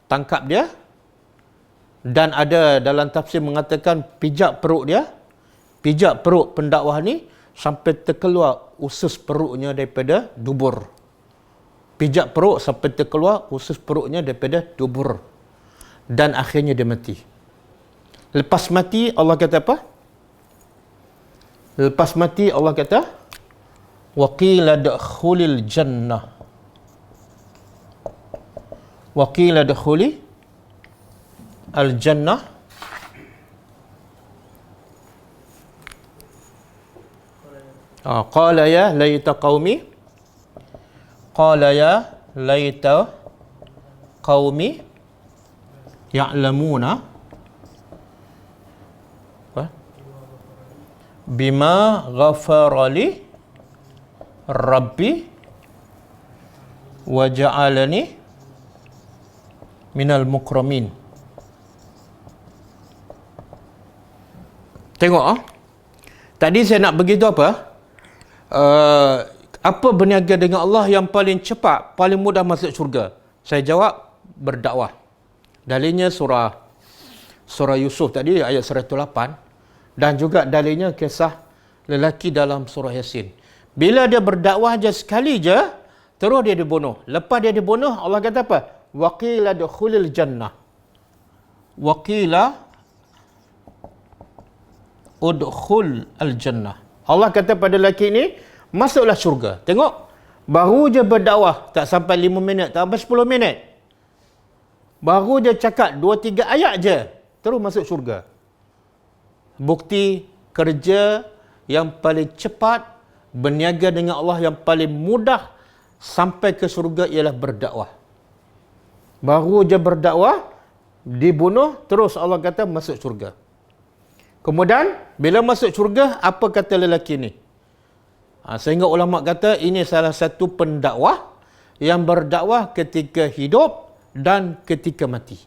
tangkap dia, Dan ada dalam tafsir mengatakan pijak perut dia, pijak perut pendakwah ni sampai terkeluar usus perutnya daripada dubur. Pijak perut sampai terkeluar usus perutnya daripada dubur. Dan akhirnya dia mati. Lepas mati Allah kata apa? Lepas mati Allah kata wa qila dakhulil jannah. Wa qila dakhuli al-jannah. Qala ya laita qaumi. Qala ya laita qaumi ya'lamuna bima ghafara li rabbi wa ja'alani minal mukramin. Tengok tadi saya nak begitu apa? Apa berniaga dengan Allah yang paling cepat, paling mudah masuk syurga? Saya jawab, berdakwah. Dalilnya surah Yusuf tadi ayat 108 dan juga dalilnya kisah lelaki dalam surah Yasin. Bila dia berdakwah je sekali je, terus dia dibunuh. Lepas dia dibunuh, Allah kata apa? Wa qila dukhulil jannah. Wa qila udkhul al-jannah. Allah kata pada lelaki ini, masuklah syurga. Tengok, baru je berdakwah, tak sampai 5 minit, tak sampai 10 minit. Baru je cakap 2-3 ayat je, terus masuk syurga. Bukti kerja yang paling cepat, berniaga dengan Allah yang paling mudah sampai ke syurga ialah berdakwah. Baru je berdakwah, dibunuh, terus Allah kata masuk syurga. Kemudian, bila masuk syurga, apa kata lelaki ni? Sehingga ulama kata ini salah satu pendakwah yang berdakwah ketika hidup dan ketika mati.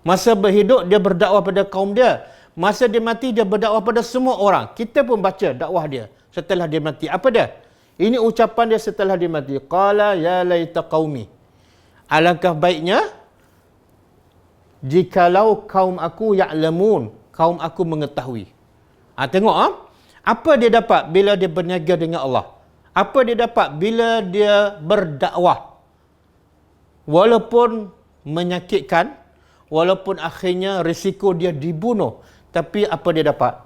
Masa berhidup dia berdakwah pada kaum dia, masa dia mati dia berdakwah pada semua orang. Kita pun baca dakwah dia setelah dia mati. Apa dia? Ini ucapan dia setelah dia mati. Qala ya laita qaumi. Alangkah baiknya jikalau kaum aku ya'lamun, kaum aku mengetahui. Tengok apa dia dapat bila dia berniaga dengan Allah? Apa dia dapat bila dia berdakwah? Walaupun menyakitkan, walaupun akhirnya risiko dia dibunuh, tapi apa dia dapat?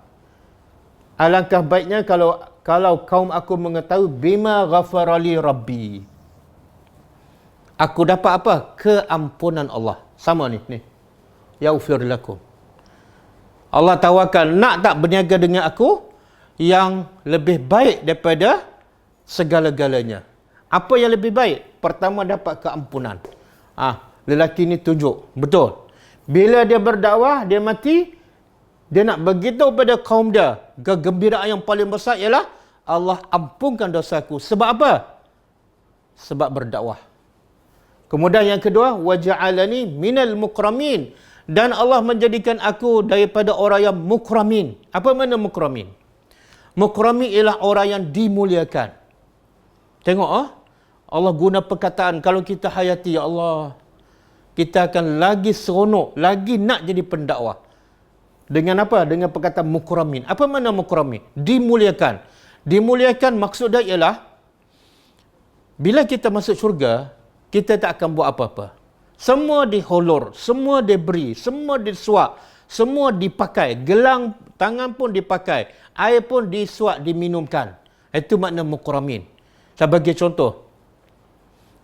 Alangkah baiknya kalau kaum aku mengetahui bima ghafarali rabbi. Aku dapat apa? Keampunan Allah. Sama ni. Yaghfir lakum. Allah tawarkan, nak tak berniaga dengan aku yang lebih baik daripada segala-galanya. Apa yang lebih baik? Pertama, dapat keampunan. Lelaki ni tunjuk. Betul. Bila dia berdakwah, dia mati, dia nak beritahu pada kaum dia, kegembiraan yang paling besar ialah Allah ampunkan dosaku. Sebab apa? Sebab berdakwah. Kemudian yang kedua, waja'alani minal mukramin. Dan Allah menjadikan aku daripada orang yang mukramin. Apa makna mukramin? Mukramin ialah orang yang dimuliakan. Tengok Allah guna perkataan, kalau kita hayati, ya Allah, kita akan lagi seronok, lagi nak jadi pendakwah. Dengan apa? Dengan perkataan mukramin. Apa makna mukramin? Dimuliakan. Dimuliakan maksud dia ialah bila kita masuk syurga, kita tak akan buat apa-apa. Semua diholor, semua diberi, semua disuap, semua dipakai. Gelang tangan pun dipakai, air pun disuap, diminumkan. Itu makna mukramin. Saya bagi contoh.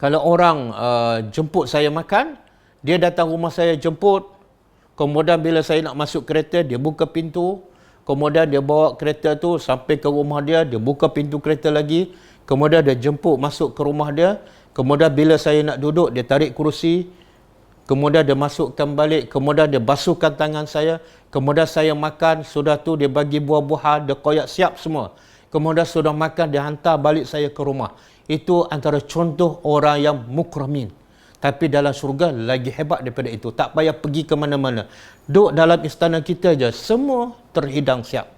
Kalau orang jemput saya makan, dia datang rumah saya jemput, kemudian bila saya nak masuk kereta, dia buka pintu, kemudian dia bawa kereta tu sampai ke rumah dia, dia buka pintu kereta lagi, kemudian dia jemput masuk ke rumah dia, kemudian bila saya nak duduk, dia tarik kerusi, kemudian dia masukkan balik, kemudian dia basuhkan tangan saya, kemudian saya makan, sudah tu dia bagi buah-buahan, dia koyak siap semua. Kemudian sudah makan, dia hantar balik saya ke rumah. Itu antara contoh orang yang mukramin. Tapi dalam syurga lagi hebat daripada itu. Tak payah pergi ke mana-mana. Duduk dalam istana kita je, semua terhidang siap.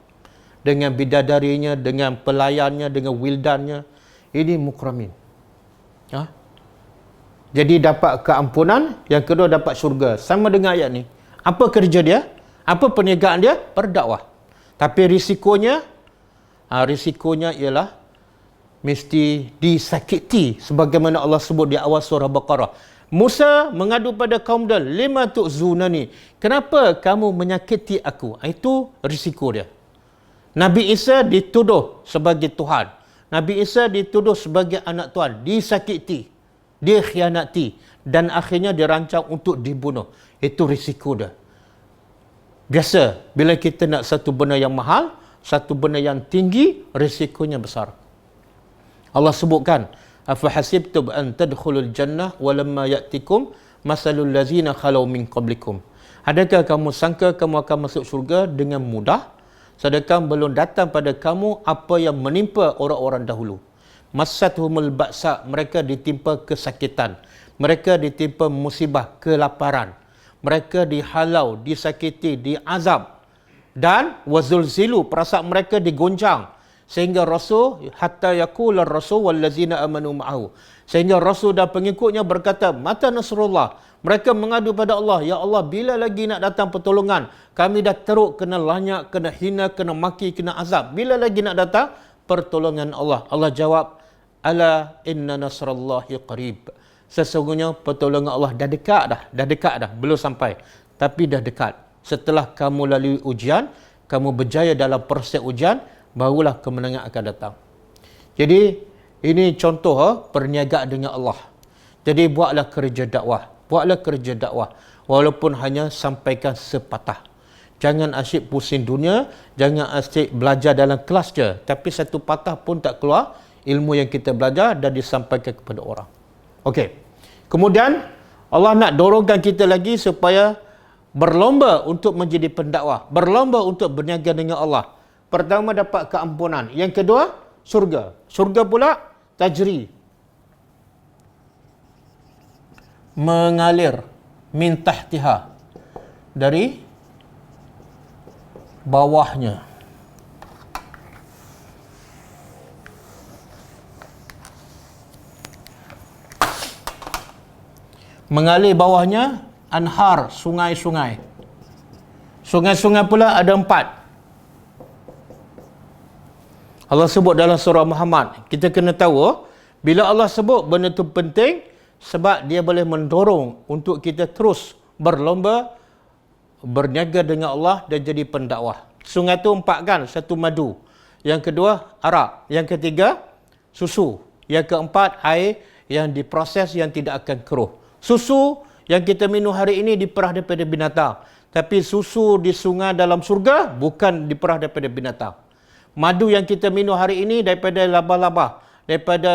Dengan bidadarinya, dengan pelayannya, dengan wildannya. Ini mukramin. Jadi dapat keampunan, yang kedua dapat syurga. Sama dengan ayat ni. Apa kerja dia? Apa perniagaan dia? Berdakwah. Tapi risikonya ialah mesti disakiti sebagaimana Allah sebut di awal surah Baqarah. Musa mengadu pada kaum dia, lima tu'zunani, kenapa kamu menyakiti aku? Itu risiko dia. Nabi Isa dituduh sebagai Tuhan. Nabi Isa dituduh sebagai anak Tuhan, disakiti, dikhianati, dan akhirnya dirancang untuk dibunuh. Itu risiko dia. Biasa, bila kita nak satu benda yang mahal, satu benda yang tinggi, risikonya besar. Allah sebutkan, afahasibtum an tadkhulul jannah walamma ya'tikum masalul ladzina khalau min qablikum. Adakah kamu sangka kamu akan masuk syurga dengan mudah, sedangkan belum datang pada kamu apa yang menimpa orang-orang dahulu? Massatuhumul ba'sa, mereka ditimpa kesakitan, mereka ditimpa musibah, kelaparan, mereka dihalau, disakiti, diazab, dan wazulzilu, perasaan mereka digoncang, sehingga Rasul hatta yaqular Rasul wallazina amanu ma'ahu, sehingga Rasul dan pengikutnya berkata, mata nasrullah, mereka mengadu pada Allah, ya Allah, bila lagi nak datang pertolongan? Kami dah teruk kena lanyak, kena hina, kena maki, kena azab. Bila lagi nak datang pertolongan Allah? Allah jawab, ala inna nasrallahi qarib, sesungguhnya pertolongan Allah dah dekat dah, belum sampai, tapi dah dekat. Setelah kamu lalui ujian, kamu berjaya dalam proses ujian, barulah kemenangan akan datang. Jadi ini contoh perniagaan dengan Allah. Jadi buatlah kerja dakwah, walaupun hanya sampaikan sepatah. Jangan asyik pusing dunia, jangan asyik belajar dalam kelas je, tapi satu patah pun tak keluar ilmu yang kita belajar dan disampaikan kepada orang. Okey. Kemudian Allah nak dorongkan kita lagi supaya berlomba untuk menjadi pendakwah, berlomba untuk berniaga dengan Allah. Pertama, dapat keampunan. Yang kedua, surga. Surga pula tajri, mengalir min tahtiha, dari bawahnya. Mengalir bawahnya anhar, sungai-sungai. Sungai-sungai pula ada 4. Allah sebut dalam surah Muhammad. Kita kena tahu, bila Allah sebut benda itu penting, sebab dia boleh mendorong untuk kita terus berlomba, berniaga dengan Allah dan jadi pendakwah. Sungai itu 4 kan, satu madu. Yang kedua, arak. Yang ketiga, susu. Yang keempat, air yang diproses yang tidak akan keruh. Susu yang kita minum hari ini diperah daripada binatang. Tapi susu di sungai dalam surga bukan diperah daripada binatang. Madu yang kita minum hari ini daripada labah-labah, daripada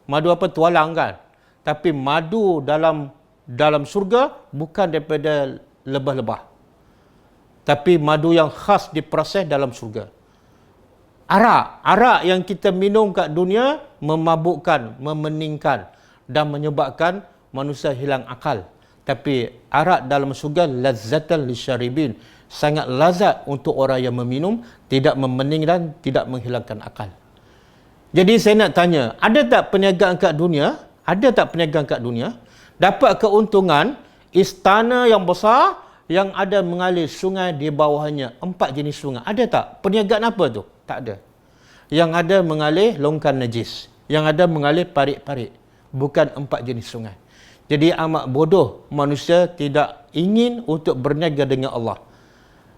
madu tualang kan. Tapi madu dalam surga bukan daripada lebah-lebah, tapi madu yang khas diproses dalam surga. Arak yang kita minum kat dunia memabukkan, memeningkan dan menyebabkan manusia hilang akal. Tapi arak dalam surga lazzatan lisyaribin, sangat lazat untuk orang yang meminum, tidak memening dan tidak menghilangkan akal. Jadi saya nak tanya, ada tak perniagaan kat dunia? Dapat keuntungan istana yang besar yang ada mengalir sungai di bawahnya, 4 jenis sungai. Ada tak? Perniagaan apa tu? Tak ada. Yang ada mengalir longkan najis, yang ada mengalir parit-parit, bukan 4 jenis sungai. Jadi amat bodoh manusia tidak ingin untuk berniaga dengan Allah.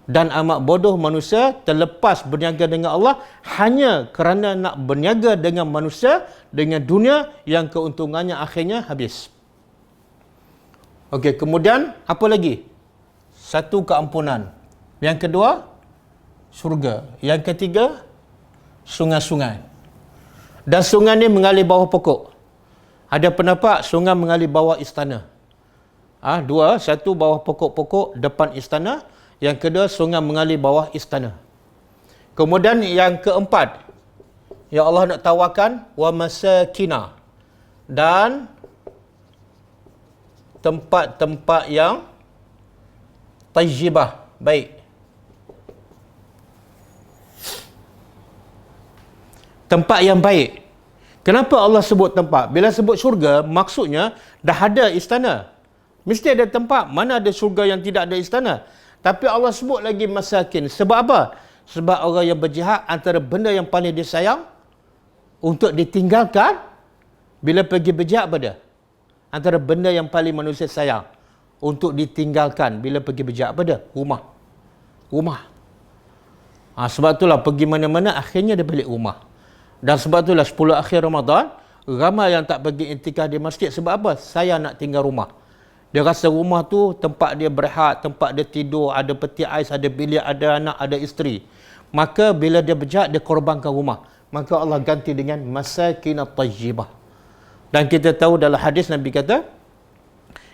Dan amat bodoh manusia terlepas berniaga dengan Allah hanya kerana nak berniaga dengan manusia, dengan dunia yang keuntungannya akhirnya habis. Okey, kemudian apa lagi? Satu, keampunan. Yang kedua, surga. Yang ketiga, sungai-sungai. Dan sungai ni mengalir bawah pokok. Ada pendapat sungai mengalir bawah istana. Dua, satu bawah pokok-pokok depan istana. Yang kedua, sungai mengalir bawah istana. Kemudian yang keempat, yang Allah nak tawarkan, wa masakina, dan tempat-tempat yang tayyibah, baik. Tempat yang baik. Kenapa Allah sebut tempat? Bila sebut syurga, maksudnya dah ada istana. Mesti ada tempat. Mana ada syurga yang tidak ada istana? Tapi Allah sebut lagi masakin. Sebab apa? Sebab orang yang berjihad antara benda yang paling disayang untuk ditinggalkan bila pergi berjihad pada. Antara benda yang paling manusia sayang untuk ditinggalkan bila pergi berjihad pada. Rumah. Rumah. Sebab itulah pergi mana-mana akhirnya dia balik rumah. Dan sebab itulah 10 akhir Ramadan, ramai yang tak pergi intikaf di masjid. Sebab apa? Saya nak tinggal rumah. Dia rasa rumah tu tempat dia berehat, tempat dia tidur, ada peti ais, ada bilik, ada anak, ada isteri. Maka bila dia berjihad, dia korbankan rumah. Maka Allah ganti dengan masakinat tayyibah. Dan kita tahu dalam hadis Nabi kata,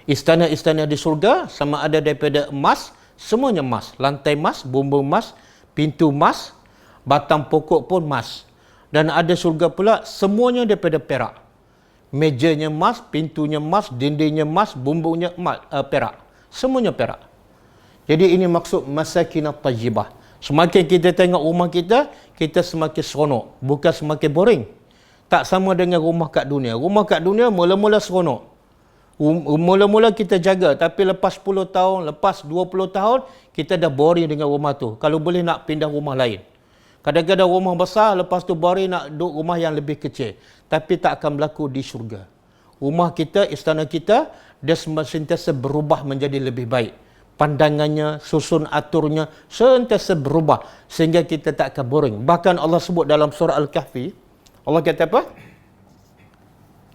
istana-istana di surga sama ada daripada emas, semuanya emas. Lantai emas, bumbung emas, pintu emas, batang pokok pun emas. Dan ada surga pula semuanya daripada perak. Mejanya emas, pintunya emas, dindingnya emas, bumbungnya emas, perak. Semuanya perak. Jadi ini maksud masakinat tayyibah. Semakin kita tengok rumah kita, kita semakin seronok. Bukan semakin boring. Tak sama dengan rumah kat dunia. Rumah kat dunia mula-mula seronok. Mula-mula kita jaga. Tapi lepas 10 tahun, lepas 20 tahun, kita dah boring dengan rumah tu. Kalau boleh nak pindah rumah lain. Kadang-kadang rumah besar, lepas tu boring nak duduk rumah yang lebih kecil. Tapi tak akan berlaku di syurga. Rumah kita, istana kita, dia sentiasa berubah menjadi lebih baik. Pandangannya, susun aturnya, sentiasa berubah. Sehingga kita tak akan boring. Bahkan Allah sebut dalam surah Al-Kahfi, Allah kata apa?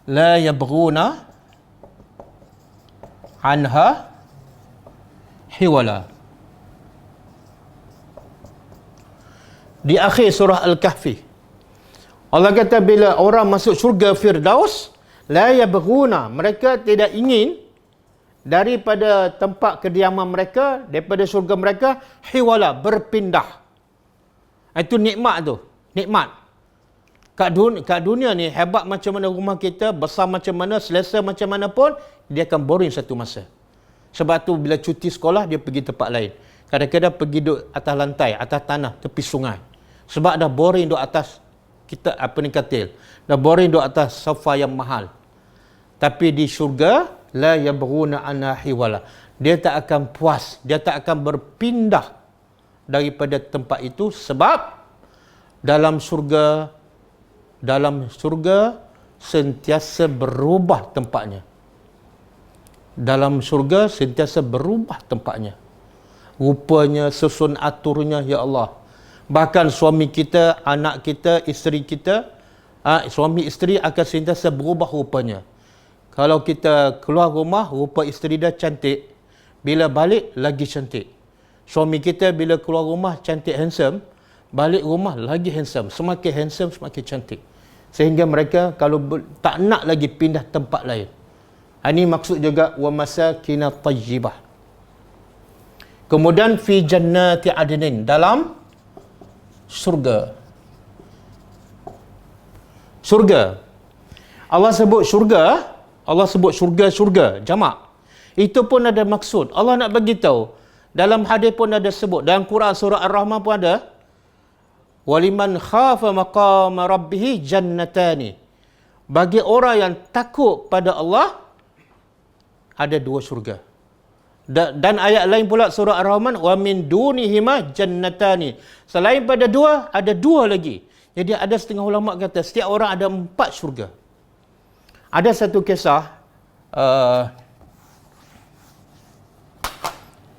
La yabghuna anha hiwala. Di akhir surah Al-Kahfi, Allah kata bila orang masuk syurga Firdaus, la yabghuna, mereka tidak ingin daripada tempat kediaman mereka, daripada syurga mereka, hiwala, berpindah. Itu nikmat tu, nikmat. Kat dunia ni, hebat macam mana rumah kita, besar macam mana, selesa macam mana pun, dia akan boring satu masa. Sebab tu bila cuti sekolah, dia pergi tempat lain. Kadang-kadang pergi duduk atas lantai, atas tanah, tepi sungai. Sebab dah boring duduk atas katil. Dah boring duduk atas sofa yang mahal. Tapi di syurga, la yabghuna anha hiwala. Dia tak akan puas, dia tak akan berpindah daripada tempat itu sebab dalam surga sentiasa berubah tempatnya. Dalam surga sentiasa berubah tempatnya. Rupanya, susun aturnya, ya Allah. Bahkan suami kita, anak kita, isteri kita, suami isteri akan sentiasa berubah rupanya. Kalau kita keluar rumah, rupa isteri dah cantik. Bila balik, lagi cantik. Suami kita bila keluar rumah, cantik, handsome. Balik rumah, lagi handsome. Semakin handsome, semakin cantik. Sehingga mereka kalau tak nak lagi pindah tempat lain. Ini maksud juga, wa masakinat tayyibah. Kemudian, fi jannati adnin, dalam surga. Surga. Allah sebut syurga, jamak. Itu pun ada maksud. Allah nak bagi tahu. Dalam hadis pun ada sebut. Dalam Quran surah Ar-Rahman pun ada. Waliman khafa maqama rabbih jannatani. Bagi orang yang takut pada Allah, ada dua syurga. Dan ayat lain pula surah Ar-Rahman, wa min dunihima jannatani. Selain pada dua, ada dua lagi. Jadi ada setengah ulama kata setiap orang ada 4 syurga. Ada satu kisah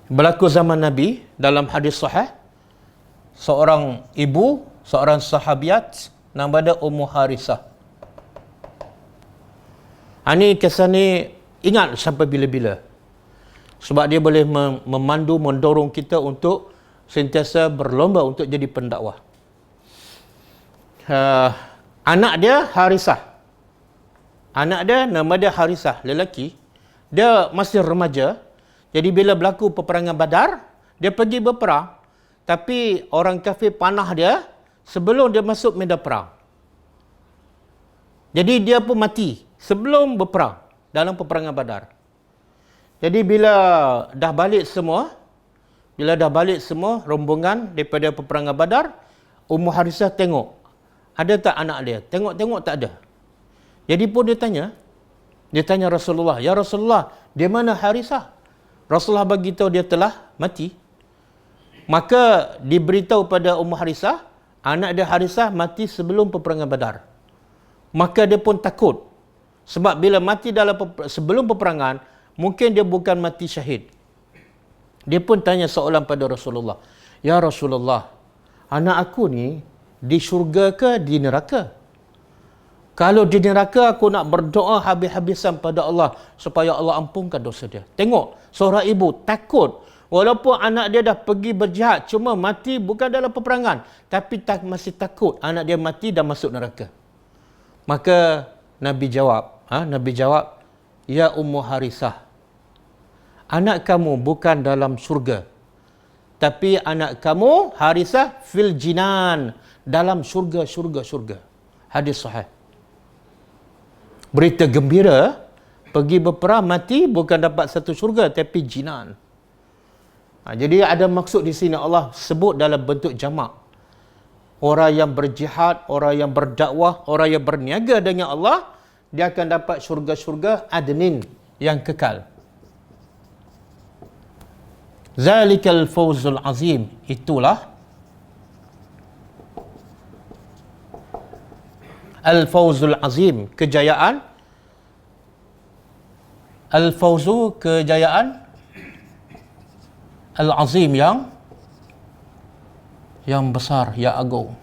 berlaku zaman Nabi dalam hadis sahih. Seorang ibu, seorang sahabiat nama dia Ummu Harisah. Ini kisah ni ingat sampai bila-bila. Sebab dia boleh memandu, mendorong kita untuk sentiasa berlomba untuk jadi pendakwah. Anak dia Harisah. Anak dia nama dia Harisah, lelaki. Dia masih remaja. Jadi bila berlaku peperangan Badar, dia pergi berperang. Tapi orang kafir panah dia sebelum dia masuk medan perang. Jadi dia pun mati sebelum berperang dalam peperangan Badar. Jadi bila dah balik semua rombongan daripada peperangan Badar, Ummu Harisah tengok, ada tak anak dia? Tengok-tengok tak ada. Jadi pun dia tanya Rasulullah, ya Rasulullah, Di mana Harisah? Rasulullah bagi tahu dia telah mati. Maka diberitahu pada Ummu Harisah, anak dia Harisah mati sebelum peperangan Badar. Maka dia pun takut. Sebab bila mati sebelum peperangan, mungkin dia bukan mati syahid. Dia pun tanya soalan pada Rasulullah. Ya Rasulullah, anak aku ni di syurga ke di neraka? Kalau di neraka, aku nak berdoa habis-habisan pada Allah supaya Allah ampunkan dosa dia. Tengok, seorang ibu takut. Walaupun anak dia dah pergi berjihad, cuma mati bukan dalam peperangan, tapi masih takut anak dia mati dan masuk neraka. Maka Nabi jawab, Ya Ummu Harisah, anak kamu bukan dalam syurga, tapi anak kamu Harisah fil jinan, dalam syurga. Hadis sahih. Berita gembira, pergi berperang mati bukan dapat satu syurga tapi jinan. Jadi ada maksud di sini Allah sebut dalam bentuk jamak. Orang yang berjihad, orang yang berdakwah, orang yang berniaga dengan Allah, dia akan dapat syurga-syurga adnin yang kekal. Zalikal fawzul azim, itulah al-fawzul azim, kejayaan. Al-fawzu, kejayaan. Al-azim, yang besar, yang agung.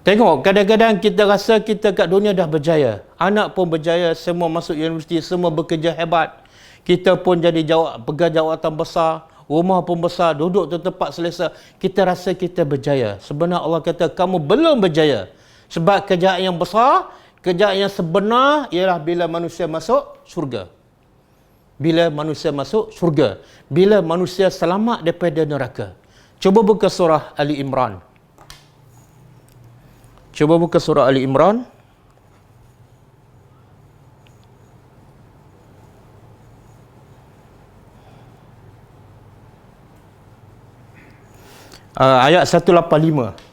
Tengok, kadang-kadang kita rasa kita kat dunia dah berjaya. Anak pun berjaya, semua masuk universiti, semua bekerja hebat. Kita pun jadi pegang jawatan besar, rumah pun besar, duduk di tempat selesa. Kita rasa kita berjaya. Sebenarnya Allah kata, kamu belum berjaya. Sebab kejayaan yang besar, kejayaan yang sebenar ialah bila manusia masuk syurga. Bila manusia masuk syurga. Bila manusia selamat daripada neraka. Cuba buka surah Ali Imran. Ayat 185.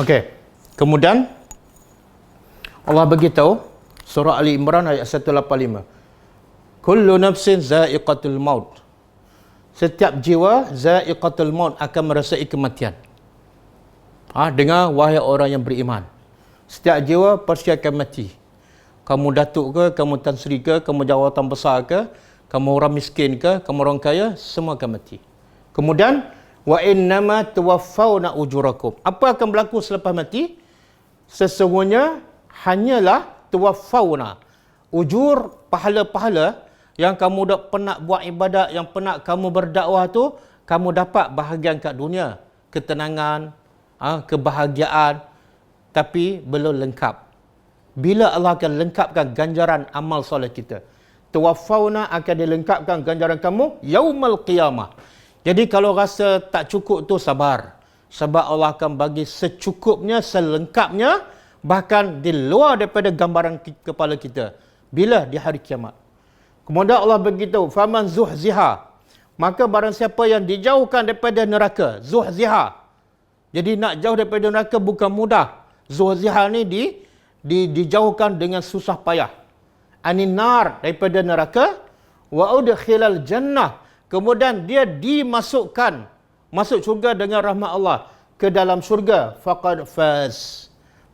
Okey. Kemudian Allah beritahu surah Ali Imran ayat 185. Kullu nafsin za'iqatul maut. Setiap jiwa za'iqatul maut, akan merasai kematian. Dengar wahai orang yang beriman. Setiap jiwa pasti akan mati. Kamu datuk ke, kamu tan sri ke, kamu jawatan besar ke, kamu orang miskin ke, kamu orang kaya, semua akan mati. Kemudian wa innama tuwaffawna ujurakum. Apa akan berlaku selepas mati? Sesungguhnya hanyalah tuwaffawna, ujur, pahala-pahala yang kamu dah pernah buat ibadat, yang pernah kamu berdakwah tu, kamu dapat bahagian kat dunia, ketenangan, kebahagiaan, tapi belum lengkap. Bila Allah akan lengkapkan ganjaran amal soleh kita? Tuwaffawna, akan dilengkapkan ganjaran kamu yaumal qiyamah. Jadi kalau rasa tak cukup tu, sabar. Sebab Allah akan bagi secukupnya, selengkapnya, bahkan di luar daripada gambaran kepala kita. Bila? Di hari kiamat. Kemudian Allah beritahu, faman zuhziha, maka barang siapa yang dijauhkan daripada neraka. Zuhziha. Jadi nak jauh daripada neraka bukan mudah. Zuhziha ni dijauhkan dengan susah payah. Aninar, daripada neraka. Wa udkhilal jannah, kemudian dia dimasukkan, masuk syurga dengan rahmat Allah, ke dalam syurga. Faqad faz,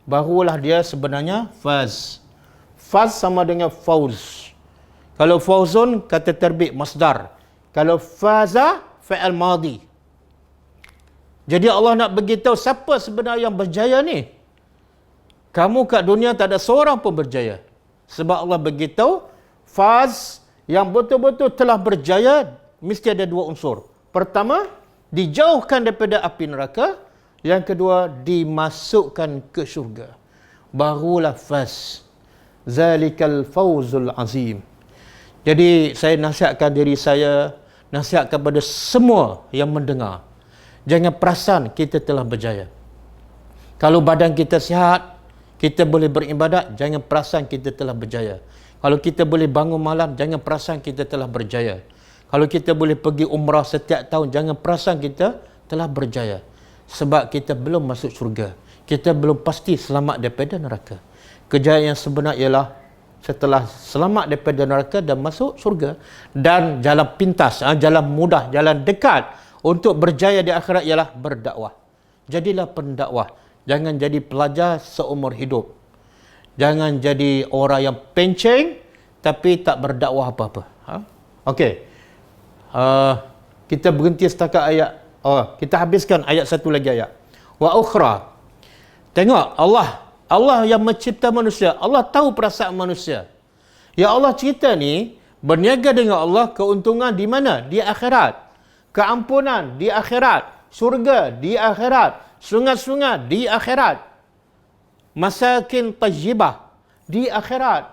barulah dia sebenarnya faz. Faz sama dengan fauz. Kalau fauzun, kata terbit masdar. Kalau faza, fi'al madi. Jadi Allah nak beritahu siapa sebenarnya yang berjaya ni. Kamu kat dunia tak ada seorang pun berjaya. Sebab Allah beritahu, faz yang betul-betul telah berjaya, mesti ada dua unsur. Pertama, dijauhkan daripada api neraka. Yang kedua, dimasukkan ke syurga. Barulah faz. Zalikal fawzul azim. Jadi saya nasihatkan diri saya, nasihat kepada semua yang mendengar. Jangan perasan kita telah berjaya. Kalau badan kita sihat, kita boleh beribadat, jangan perasan kita telah berjaya. Kalau kita boleh bangun malam, jangan perasan kita telah berjaya. Kalau kita boleh pergi umrah setiap tahun, jangan perasan kita telah berjaya. Sebab kita belum masuk syurga. Kita belum pasti selamat daripada neraka. Kejayaan yang sebenar ialah setelah selamat daripada neraka dan masuk syurga, dan jalan pintas, jalan mudah, jalan dekat untuk berjaya di akhirat ialah berdakwah. Jadilah pendakwah. Jangan jadi pelajar seumur hidup. Jangan jadi orang yang penceng tapi tak berdakwah apa-apa. Okey. Kita berhenti setakat ayat. Kita habiskan ayat satu lagi ayat. Wa ukhra. Tengok Allah yang mencipta manusia. Allah tahu perasaan manusia. Ya Allah cerita ni, berniaga dengan Allah, keuntungan di mana? Di akhirat. Keampunan di akhirat. Syurga di akhirat. Sungai-sungai di akhirat. Masakin tayyibah di akhirat.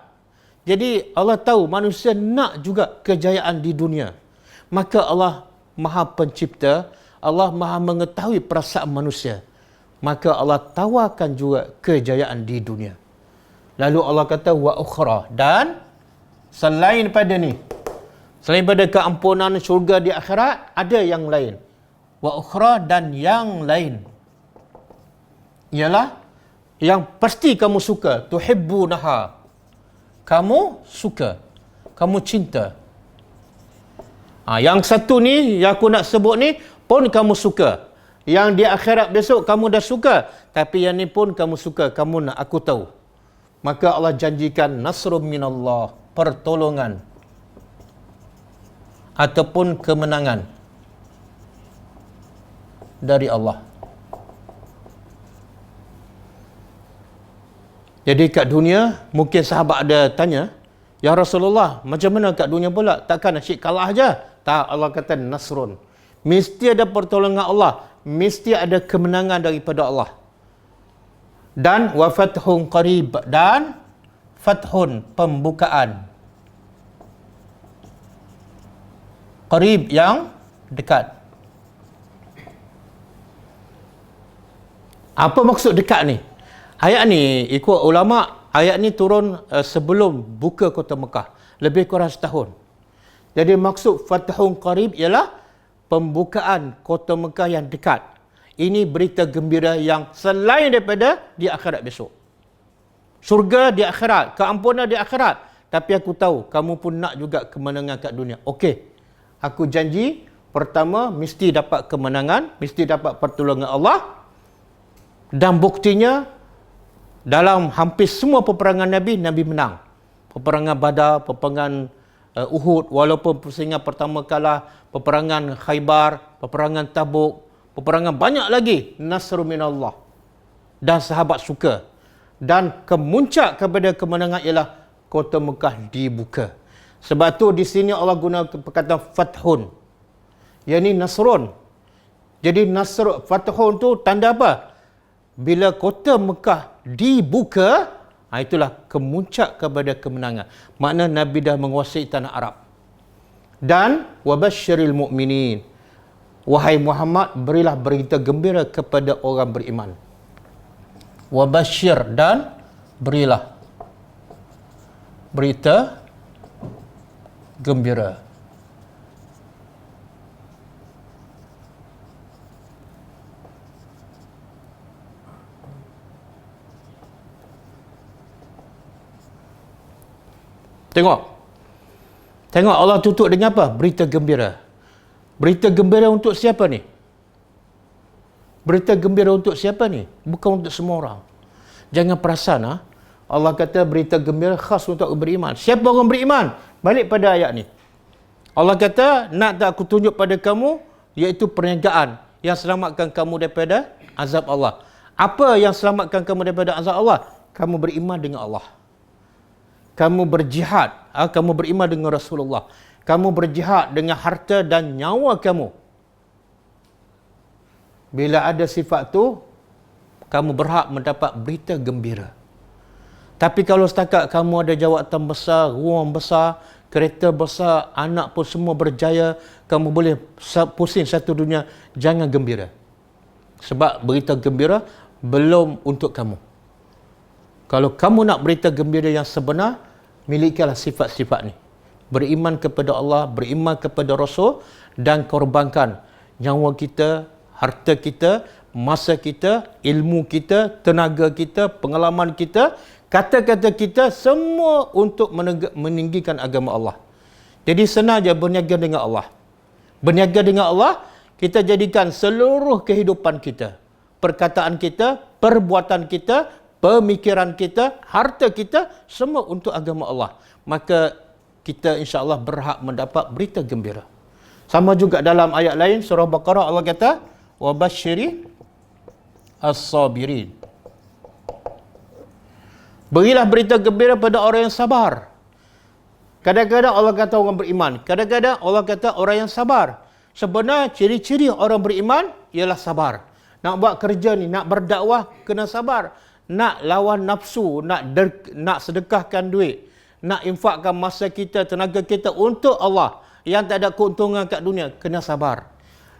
Jadi Allah tahu manusia nak juga kejayaan di dunia. Maka Allah Maha Pencipta, Allah Maha mengetahui perasaan manusia. Maka Allah tawarkan juga kejayaan di dunia. Lalu Allah kata wa ukhra, dan selain pada ni, selain pada keampunan syurga di akhirat, ada yang lain. Wa ukhra, dan yang lain ialah yang pasti kamu suka, tuhibbunaha. Kamu suka, kamu cinta. Yang satu ni yang aku nak sebut ni pun kamu suka. Yang di akhirat besok kamu dah suka, tapi yang ni pun kamu suka, kamu nak aku tahu. Maka Allah janjikan nasrum minallah, pertolongan ataupun kemenangan dari Allah. Jadi kat dunia, mungkin sahabat ada tanya, ya Rasulullah, macam mana kat dunia pula? Takkan asyik kalah aja? Tak, Allah kata nasrun. Mesti ada pertolongan Allah, mesti ada kemenangan daripada Allah. Dan wa fathun qarib, dan fathun, pembukaan. Qarib, yang dekat. Apa maksud dekat ni? Ayat ni, ikut ulama', ayat ni turun sebelum buka kota Mekah. Lebih kurang setahun. Jadi maksud fathun qarib ialah pembukaan kota Mekah yang dekat. Ini berita gembira yang selain daripada di akhirat besok. Syurga di akhirat, keampunan di akhirat. Tapi aku tahu, kamu pun nak juga kemenangan kat dunia. Okey, aku janji, pertama, mesti dapat kemenangan, mesti dapat pertolongan Allah. Dan buktinya, dalam hampir semua peperangan Nabi, Nabi menang. Peperangan Badar, peperangan Uhud, walaupun persaingan pertama kalah, peperangan Khaybar, peperangan Tabuk, peperangan banyak lagi, nasru minallah. Dan sahabat suka. Dan kemuncak kepada kemenangan ialah kota Mekah dibuka. Sebab tu di sini Allah guna perkataan fathun. Yang ni nasrun. Jadi nasr, fathun tu tanda apa? Bila kota Mekah dibuka, itulah kemuncak kepada kemenangan. Makna Nabi dah menguasai tanah Arab. Dan wabasyiril mu'minin. Wahai Muhammad, berilah berita gembira kepada orang beriman. Wabasyir, dan berilah berita gembira. Tengok Allah tutup dengan apa? Berita gembira. Berita gembira untuk siapa ni? Berita gembira untuk siapa ni? Bukan untuk semua orang. Jangan perasan, Allah kata berita gembira khas untuk orang beriman. Siapa orang beriman? Balik pada ayat ni. Allah kata, nak tak aku tunjuk pada kamu, iaitu perniagaan yang selamatkan kamu daripada azab Allah. Apa yang selamatkan kamu daripada azab Allah? Kamu beriman dengan Allah. Kamu berjihad. Kamu beriman dengan Rasulullah. Kamu berjihad dengan harta dan nyawa kamu. Bila ada sifat tu, kamu berhak mendapat berita gembira. Tapi kalau setakat kamu ada jawatan besar, ruang besar, kereta besar, anak pun semua berjaya, kamu boleh pusing satu dunia, jangan gembira. Sebab berita gembira belum untuk kamu. Kalau kamu nak berita gembira yang sebenar, milikilah sifat-sifat ni. Beriman kepada Allah, beriman kepada Rasul, dan korbankan nyawa kita, harta kita, masa kita, ilmu kita, tenaga kita, pengalaman kita, kata-kata kita, semua untuk meninggikan agama Allah. Jadi sengaja berniaga dengan Allah. Berniaga dengan Allah, kita jadikan seluruh kehidupan kita, perkataan kita, perbuatan kita, pemikiran kita, harta kita, semua untuk agama Allah. Maka kita insya-Allah berhak mendapat berita gembira. Sama juga dalam ayat lain, surah Baqarah, Allah kata, وَبَشِّرِ as-sabirin. Berilah berita gembira pada orang yang sabar. Kadang-kadang Allah kata orang beriman, kadang-kadang Allah kata orang yang sabar. Sebenarnya ciri-ciri orang beriman ialah sabar. Nak buat kerja ni, nak berdakwah, kena sabar. Nak lawan nafsu, nak sedekahkan duit, nak infakkan masa kita, tenaga kita untuk Allah yang tak ada keuntungan kat dunia, kena sabar.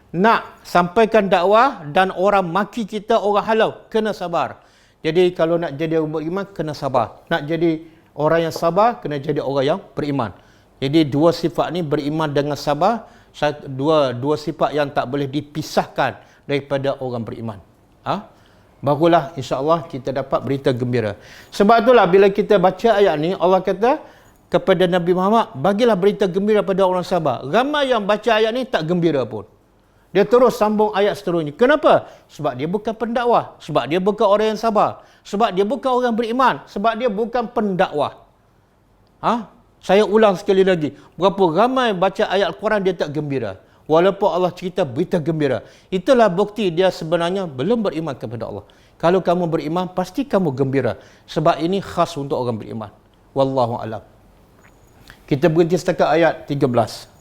Nak sampaikan dakwah dan orang maki kita, orang halau, kena sabar. Jadi kalau nak jadi orang beriman, kena sabar. Nak jadi orang yang sabar, kena jadi orang yang beriman. Jadi dua sifat ni, beriman dengan sabar, dua sifat yang tak boleh dipisahkan daripada orang beriman. Barulah insya-Allah kita dapat berita gembira. Sebab itulah bila kita baca ayat ni, Allah kata kepada Nabi Muhammad, bagilah berita gembira pada orang sabar. Ramai yang baca ayat ni tak gembira pun. Dia terus sambung ayat seterusnya. Kenapa? Sebab dia bukan pendakwah. Sebab dia bukan orang yang sabar. Sebab dia bukan orang beriman. Sebab dia bukan pendakwah. Saya ulang sekali lagi. Berapa ramai baca ayat Al-Quran dia tak gembira. Walaupun Allah cerita berita gembira. Itulah bukti dia sebenarnya belum beriman kepada Allah. Kalau kamu beriman, pasti kamu gembira. Sebab ini khas untuk orang beriman. Wallahu a'lam. Kita berhenti setakat ayat 13.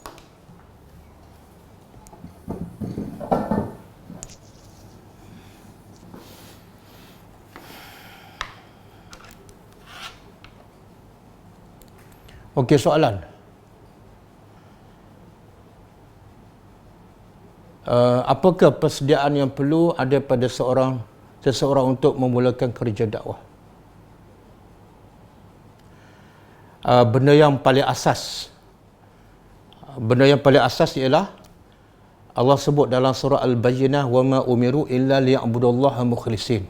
Okey, soalan. Apakah persediaan yang perlu ada pada seseorang untuk memulakan kerja dakwah? Benda yang paling asas ialah Allah sebut dalam surah Al-Bayyinah, wa ma umiru illa liya'budullaha mukhlisin.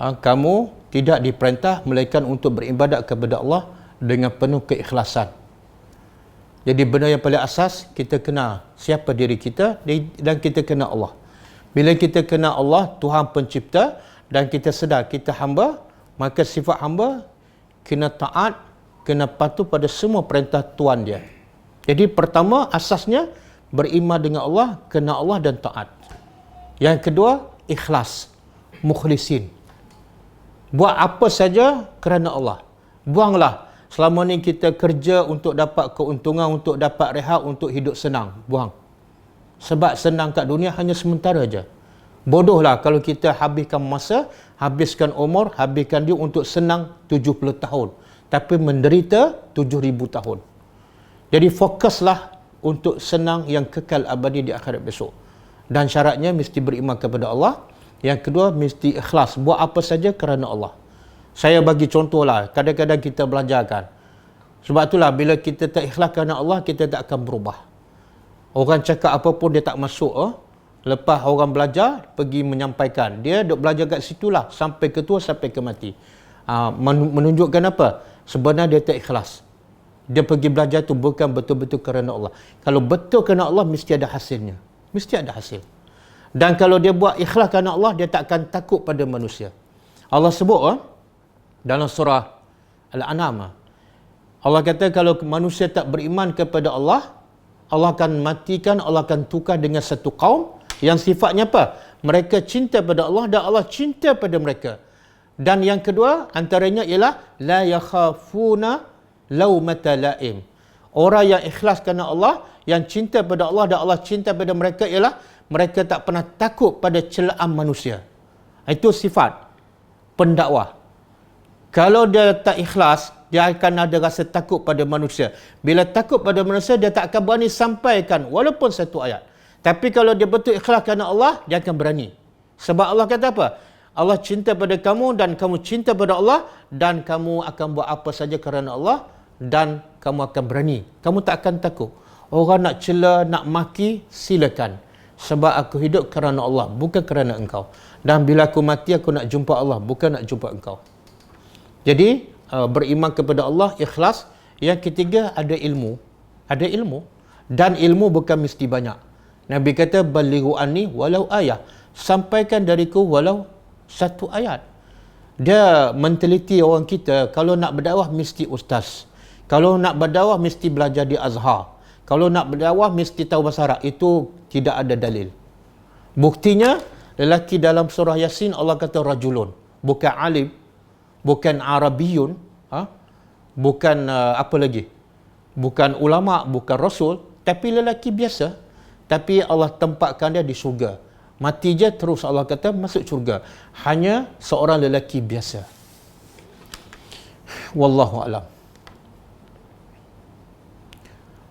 Kamu tidak diperintah melainkan untuk beribadat kepada Allah dengan penuh keikhlasan. Jadi benda yang paling asas, kita kenal siapa diri kita dan kita kenal Allah. Bila kita kenal Allah, Tuhan pencipta, dan kita sedar kita hamba, maka sifat hamba kena taat, kena patuh pada semua perintah Tuhan dia. Jadi pertama, asasnya beriman dengan Allah, kenal Allah dan taat. Yang kedua, ikhlas, mukhlisin. Buat apa saja kerana Allah. Buanglah selama ni kita kerja untuk dapat keuntungan, untuk dapat rehat, untuk hidup senang. Buang. Sebab senang kat dunia hanya sementara aja. Bodohlah kalau kita habiskan masa, habiskan umur, habiskan dia untuk senang 70 tahun. Tapi menderita 7,000 tahun. Jadi fokuslah untuk senang yang kekal abadi di akhirat besok. Dan syaratnya mesti beriman kepada Allah. Yang kedua, mesti ikhlas. Buat apa saja kerana Allah. Saya bagi contohlah, kadang-kadang kita belajarkan. Sebab itulah bila kita tak ikhlas kerana Allah, kita tak akan berubah. Orang cakap apa pun dia tak masuk. Lepas orang belajar, pergi menyampaikan. Dia duk belajar kat situlah, sampai ke tua, sampai ke mati. Menunjukkan apa? Sebenarnya dia tak ikhlas. Dia pergi belajar tu bukan betul-betul kerana Allah. Kalau betul kerana Allah, mesti ada hasilnya. Mesti ada hasil. Dan kalau dia buat ikhlas kerana Allah, dia tak akan takut pada manusia. Allah sebut, dalam surah Al-An'am. Allah kata kalau manusia tak beriman kepada Allah, Allah akan matikan, Allah akan tukar dengan satu kaum yang sifatnya apa? Mereka cinta pada Allah dan Allah cinta pada mereka. Dan yang kedua antaranya ialah la yakhafuna laumata laim. Orang yang ikhlas kerana Allah, yang cinta pada Allah dan Allah cinta pada mereka ialah mereka tak pernah takut pada celaan manusia. Itu sifat pendakwah. Kalau dia tak ikhlas, dia akan ada rasa takut pada manusia. Bila takut pada manusia, dia tak akan berani sampaikan walaupun satu ayat. Tapi kalau dia betul ikhlas kerana Allah, dia akan berani. Sebab Allah kata apa? Allah cinta pada kamu dan kamu cinta pada Allah dan kamu akan buat apa saja kerana Allah dan kamu akan berani. Kamu tak akan takut. Orang nak cela, nak maki, silakan. Sebab aku hidup kerana Allah, bukan kerana engkau. Dan bila aku mati, aku nak jumpa Allah, bukan nak jumpa engkau. Jadi, beriman kepada Allah, ikhlas. Yang ketiga, ada ilmu. Ada ilmu. Dan ilmu bukan mesti banyak. Nabi kata, balighu anni walau ayah. Sampaikan dariku walau satu ayat. Dia menteliti orang kita, kalau nak berdakwah mesti ustaz. Kalau nak berdakwah mesti belajar di Azhar. Kalau nak berdakwah mesti tahu bahasa Arab. Itu tidak ada dalil. Buktinya, lelaki dalam surah Yasin Allah kata rajulun. Bukan alim, bukan arabiyun, bukan apa lagi? Bukan ulama, bukan rasul, tapi lelaki biasa. Tapi Allah tempatkan dia di syurga. Mati je terus Allah kata masuk syurga. Hanya seorang lelaki biasa. Wallahu a'lam.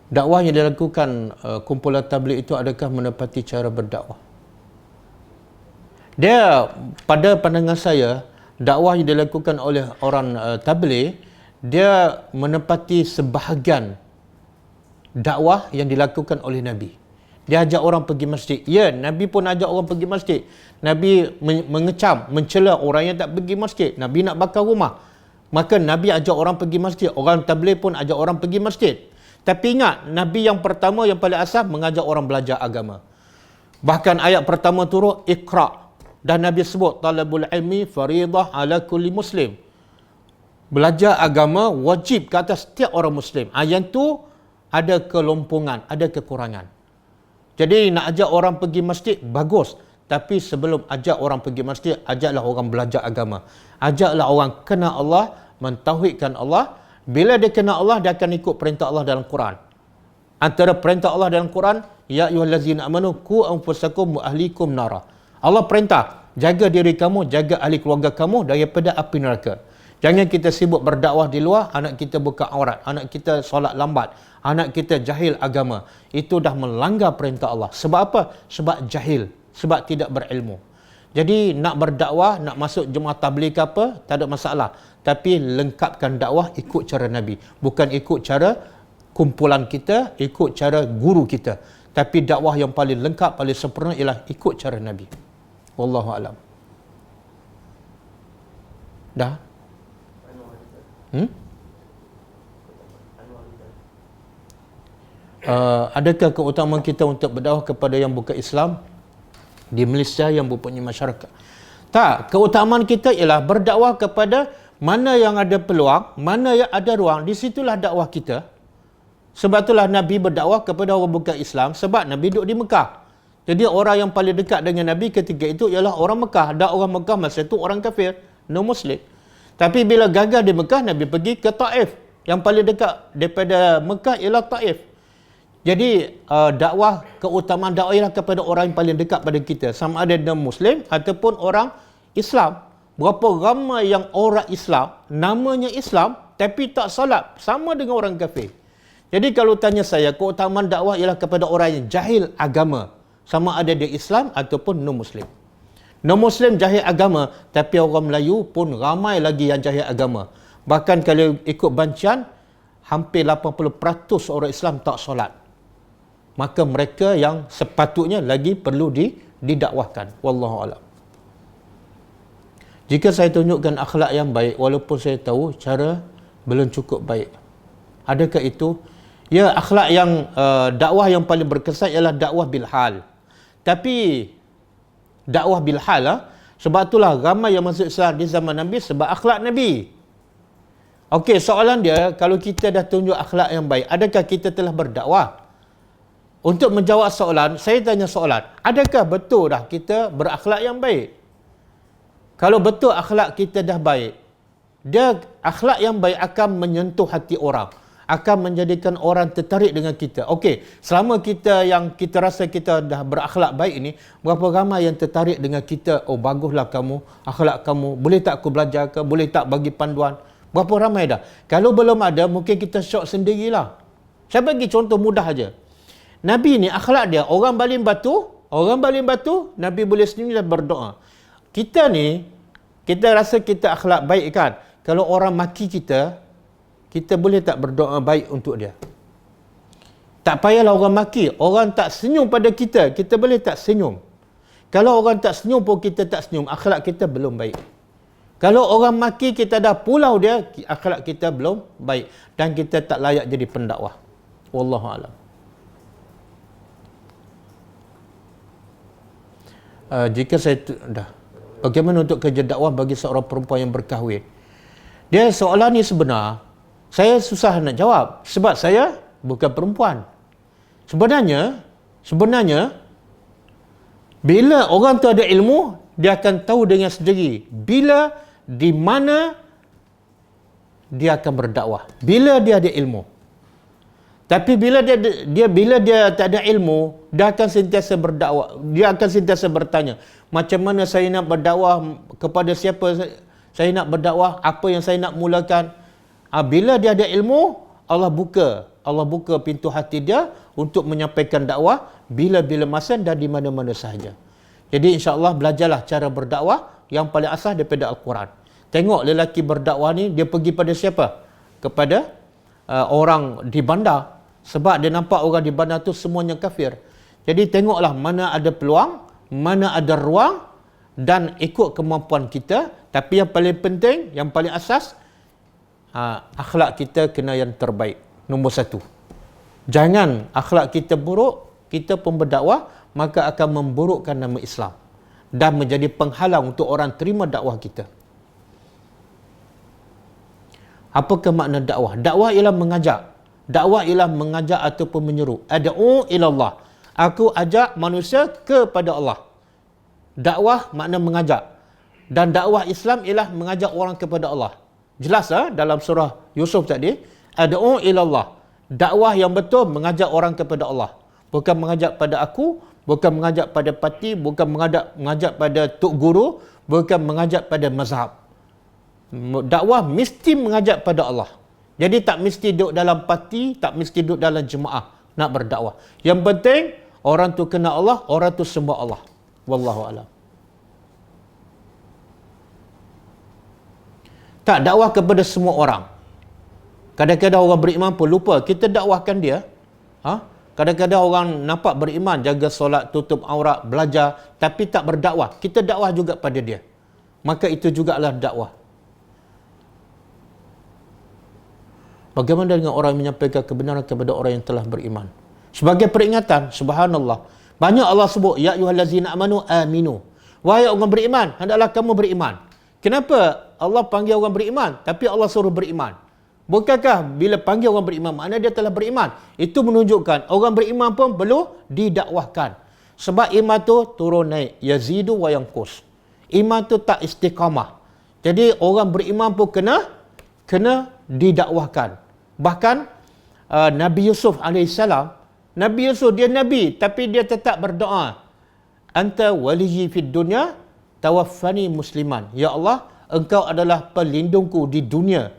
Dakwah yang dilakukan kumpulan tabligh itu adakah menepati cara berdakwah? Dia, pada pandangan saya, dakwah yang dilakukan oleh orang tabligh, dia menepati sebahagian dakwah yang dilakukan oleh Nabi. Dia ajak orang pergi masjid. Ya, Nabi pun ajak orang pergi masjid. Nabi mengecam, mencela orang yang tak pergi masjid. Nabi nak bakar rumah. Maka Nabi ajak orang pergi masjid. Orang tabligh pun ajak orang pergi masjid. Tapi ingat, Nabi yang pertama yang paling asas mengajak orang belajar agama. Bahkan ayat pertama turun, Iqra. Dan Nabi sebut, talabul ilmi faridah ala kulli muslim. Belajar agama wajib ke atas setiap orang Muslim. Yang tu ada kelompongan, ada kekurangan. Jadi nak ajak orang pergi masjid, bagus. Tapi sebelum ajak orang pergi masjid, ajaklah orang belajar agama. Ajaklah orang kenal Allah, mentauhidkan Allah. Bila dia kenal Allah, dia akan ikut perintah Allah dalam Quran. Antara perintah Allah dalam Quran, ya ayyuhallazina amanu qu anfusakum wa ahlikum nara. Allah perintah, jaga diri kamu, jaga ahli keluarga kamu daripada api neraka. Jangan kita sibuk berdakwah di luar, anak kita buka aurat, anak kita solat lambat, anak kita jahil agama. Itu dah melanggar perintah Allah. Sebab apa? Sebab jahil, sebab tidak berilmu. Jadi nak berdakwah, nak masuk jemaah tabligh ke apa, tak ada masalah. Tapi lengkapkan dakwah ikut cara Nabi. Bukan ikut cara kumpulan kita, ikut cara guru kita. Tapi dakwah yang paling lengkap, paling sempurna ialah ikut cara Nabi. Wallahu a'lam. Dah? Adakah keutamaan kita untuk berdakwah kepada yang bukan Islam di Malaysia yang mempunyai masyarakat? Tak, keutamaan kita ialah berdakwah kepada mana yang ada peluang, mana yang ada ruang, di situlah dakwah kita. Sebab itulah Nabi berdakwah kepada orang bukan Islam, sebab Nabi duduk di Mekah. Jadi orang yang paling dekat dengan Nabi ketika itu ialah orang Mekah. Dan orang Mekah masa itu orang kafir, non-Muslim. Tapi bila gagal di Mekah, Nabi pergi ke Taif. Yang paling dekat daripada Mekah ialah Taif. Jadi dakwah, keutamaan dakwah ialah kepada orang yang paling dekat pada kita. Sama ada non-Muslim ataupun orang Islam. Berapa ramai yang orang Islam, namanya Islam, tapi tak salat, sama dengan orang kafir. Jadi kalau tanya saya, keutamaan dakwah ialah kepada orang yang jahil agama. Sama ada dia Islam ataupun non-Muslim. Non-Muslim jahil agama, tapi orang Melayu pun ramai lagi yang jahil agama. Bahkan kalau ikut bancian, hampir 80% orang Islam tak solat. Maka mereka yang sepatutnya lagi perlu didakwahkan. Wallahu a'lam. Jika saya tunjukkan akhlak yang baik, walaupun saya tahu cara belum cukup baik, adakah itu? Ya, akhlak yang dakwah yang paling berkesan ialah dakwah bilhal. Tapi dakwah bilhal, sebab itulah ramai yang masuk Islam di zaman Nabi sebab akhlak Nabi. Okey, soalan dia, kalau kita dah tunjuk akhlak yang baik, adakah kita telah berdakwah? Untuk menjawab soalan, saya tanya soalan, adakah betul dah kita berakhlak yang baik? Kalau betul akhlak kita dah baik, akhlak yang baik akan menyentuh hati orang, akan menjadikan orang tertarik dengan kita. Okey, selama kita rasa kita dah berakhlak baik ini, berapa ramai yang tertarik dengan kita? Oh, baguslah kamu, akhlak kamu, boleh tak aku belajar ke, boleh tak bagi panduan? Berapa ramai dah? Kalau belum ada, mungkin kita syok sendirilah. Saya bagi contoh mudah aja. Nabi ni akhlak dia, orang baling batu, Nabi boleh sendiri berdoa. Kita ni, kita rasa kita akhlak baik kan? Kalau orang maki kita, kita boleh tak berdoa baik untuk dia? Tak payahlah orang maki, orang tak senyum pada kita, kita boleh tak senyum? Kalau orang tak senyum pun kita tak senyum, akhlak kita belum baik. Kalau orang maki kita dah pulau dia, akhlak kita belum baik dan kita tak layak jadi pendakwah. Wallahu a'lam. Jika saya dah, bagaimana untuk kerja dakwah bagi seorang perempuan yang berkahwin? Dia soalan ni sebenar, saya susah nak jawab sebab saya bukan perempuan. Sebenarnya bila orang tu ada ilmu, dia akan tahu dengan sendiri bila, di mana dia akan berdakwah, bila dia ada ilmu. Tapi bila dia tak ada ilmu, dia akan sentiasa berdakwah, dia akan sentiasa bertanya, macam mana saya nak berdakwah, kepada siapa saya nak berdakwah, apa yang saya nak mulakan. Bila dia ada ilmu, Allah buka pintu hati dia untuk menyampaikan dakwah bila-bila masa dan di mana-mana sahaja. Jadi insya-Allah belajarlah cara berdakwah yang paling asas daripada Al-Quran. Tengok lelaki berdakwah ni, dia pergi pada siapa? Kepada orang di bandar. Sebab dia nampak orang di bandar tu semuanya kafir. Jadi tengoklah mana ada peluang, mana ada ruang, dan ikut kemampuan kita. Tapi yang paling penting, yang paling asas, akhlak kita kena yang terbaik. Nombor satu. Jangan akhlak kita buruk, kita pun berdakwah, maka akan memburukkan nama Islam dan menjadi penghalang untuk orang terima dakwah kita. Apakah makna dakwah? Dakwah ialah mengajak. Dakwah ialah mengajak ataupun menyeru. Ad'u ilallah. Aku ajak manusia kepada Allah. Dakwah makna mengajak. Dan dakwah Islam ialah mengajak orang kepada Allah. Jelas dalam surah Yusuf tadi. Ad'u ilallah. Dakwah yang betul mengajak orang kepada Allah. Bukan mengajak pada aku, bukan mengajak pada parti, bukan mengajak pada tok guru, bukan mengajak pada mazhab. Dakwah mesti mengajak pada Allah. Jadi tak mesti duduk dalam parti, tak mesti duduk dalam jemaah nak berdakwah. Yang penting orang tu kenal Allah, orang tu sembah Allah. Wallahu a'lam. Tak dakwah kepada semua orang. Kadang-kadang orang beriman pun lupa kita dakwahkan dia. Kadang-kadang orang nampak beriman, jaga solat, tutup aurat, belajar, tapi tak berdakwah. Kita dakwah juga pada dia. Maka itu jugalah dakwah. Bagaimana dengan orang yang menyampaikan kebenaran kepada orang yang telah beriman? Sebagai peringatan, subhanallah. Banyak Allah sebut, ya ayyuhallazina amanu aminu. Wahai orang beriman, hendaklah kamu beriman. Kenapa Allah panggil orang beriman, tapi Allah suruh beriman? Bukankah bila panggil orang beriman, makna dia telah beriman? Itu menunjukkan orang beriman pun perlu didakwahkan. Sebab iman tu turun naik, yazidu wa yanqus. Iman tu tak istiqamah. Jadi orang beriman pun kena didakwahkan. Bahkan Nabi Yusuf AS, Nabi Yusuf dia Nabi, tapi dia tetap berdoa. Anta waliyyi fid dunya, tawaffani musliman. Ya Allah, engkau adalah pelindungku di dunia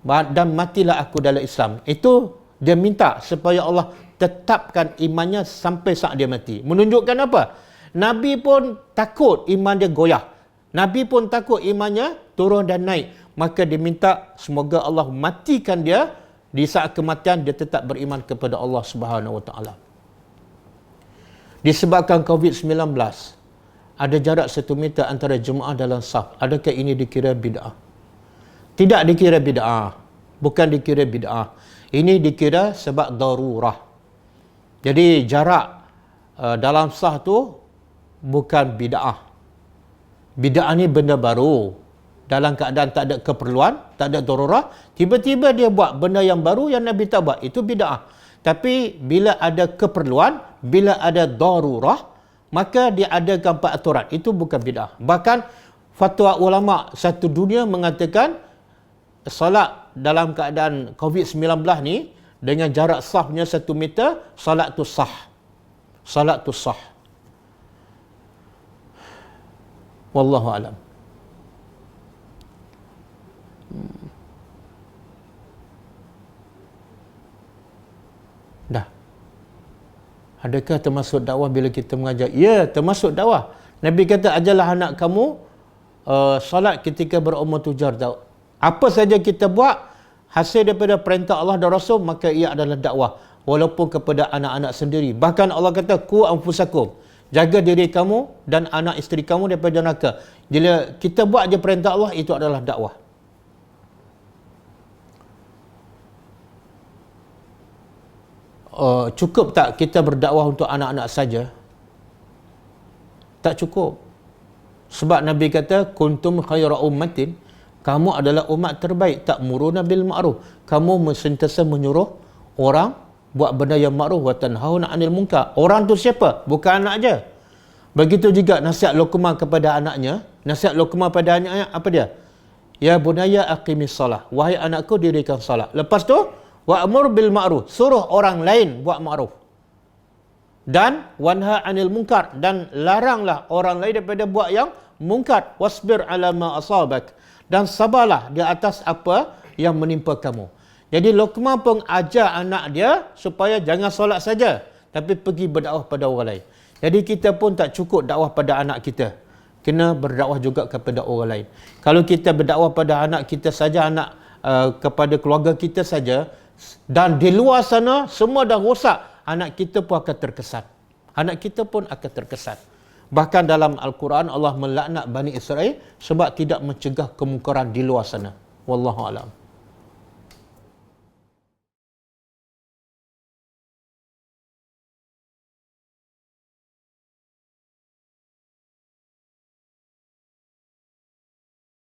dan matilah aku dalam Islam. Itu dia minta supaya Allah tetapkan imannya sampai saat dia mati. Menunjukkan apa? Nabi pun takut iman dia goyah. Nabi pun takut imannya turun dan naik. Maka dia minta semoga Allah matikan dia, di saat kematian dia tetap beriman kepada Allah Subhanahu Wa Taala. Disebabkan COVID-19, ada jarak 1 meter antara jemaah dalam saf. Adakah ini dikira bid'ah? Tidak dikira bid'ah. Bukan dikira bid'ah. Ini dikira sebab darurah. Jadi jarak dalam saf tu bukan bid'ah. Bid'ah ni benda baru. dalam keadaan tak ada keperluan, tak ada darurah, tiba-tiba dia buat benda yang baru yang Nabi tak buat, itu bid'ah. Tapi bila ada keperluan, bila ada darurah, maka dia adakan empat aturan, itu bukan bid'ah. Bahkan fatwa ulama satu dunia mengatakan salat dalam keadaan COVID-19 ni dengan jarak sahnya 1 meter, salat tu sah. Salat tu sah. Wallahu alam. Dah. Adakah termasuk dakwah bila kita mengajar? Ya, termasuk dakwah. Nabi kata, ajarlah anak kamu salat ketika berumur 7 tahun. Apa saja kita buat hasil daripada perintah Allah dan Rasul, maka ia adalah dakwah, walaupun kepada anak-anak sendiri. Bahkan Allah kata, ku anfusakum, jaga diri kamu dan anak isteri kamu daripada neraka. Bila kita buat je perintah Allah, itu adalah dakwah. Cukup tak kita berdakwah untuk anak-anak saja? Tak cukup. Sebab Nabi kata, kuntum khaira ummatin, kamu adalah umat terbaik, ta'muruna bil ma'ruf, kamu sentiasa menyuruh orang buat benda yang ma'ruf wa tanhauna 'anil munkar. Orang tu siapa? Bukan anak je. Begitu juga nasihat Luqman kepada anaknya. Nasihat Luqman pada anaknya apa dia? Ya bunayya aqimis salah, wahai anakku dirikan salat. Lepas tu wa'mur bil ma'ruf, suruh orang lain buat ma'ruf. Dan wanha 'anil munkar, dan laranglah orang lain daripada buat yang munkar. Wasbir 'ala ma asabak, dan sabarlah di atas apa yang menimpa kamu. Jadi Luqman pun ajar anak dia supaya jangan solat saja, tapi pergi berdakwah pada orang lain. Jadi kita pun tak cukup dakwah pada anak kita, kena berdakwah juga kepada orang lain. Kalau kita berdakwah pada anak kita saja, kepada keluarga kita saja, dan di luar sana semua dah rosak, anak kita pun akan terkesan. Anak kita pun akan terkesan. Bahkan dalam Al-Quran Allah melaknat Bani Israel sebab tidak mencegah kemungkaran di luar sana. Wallahu a'lam.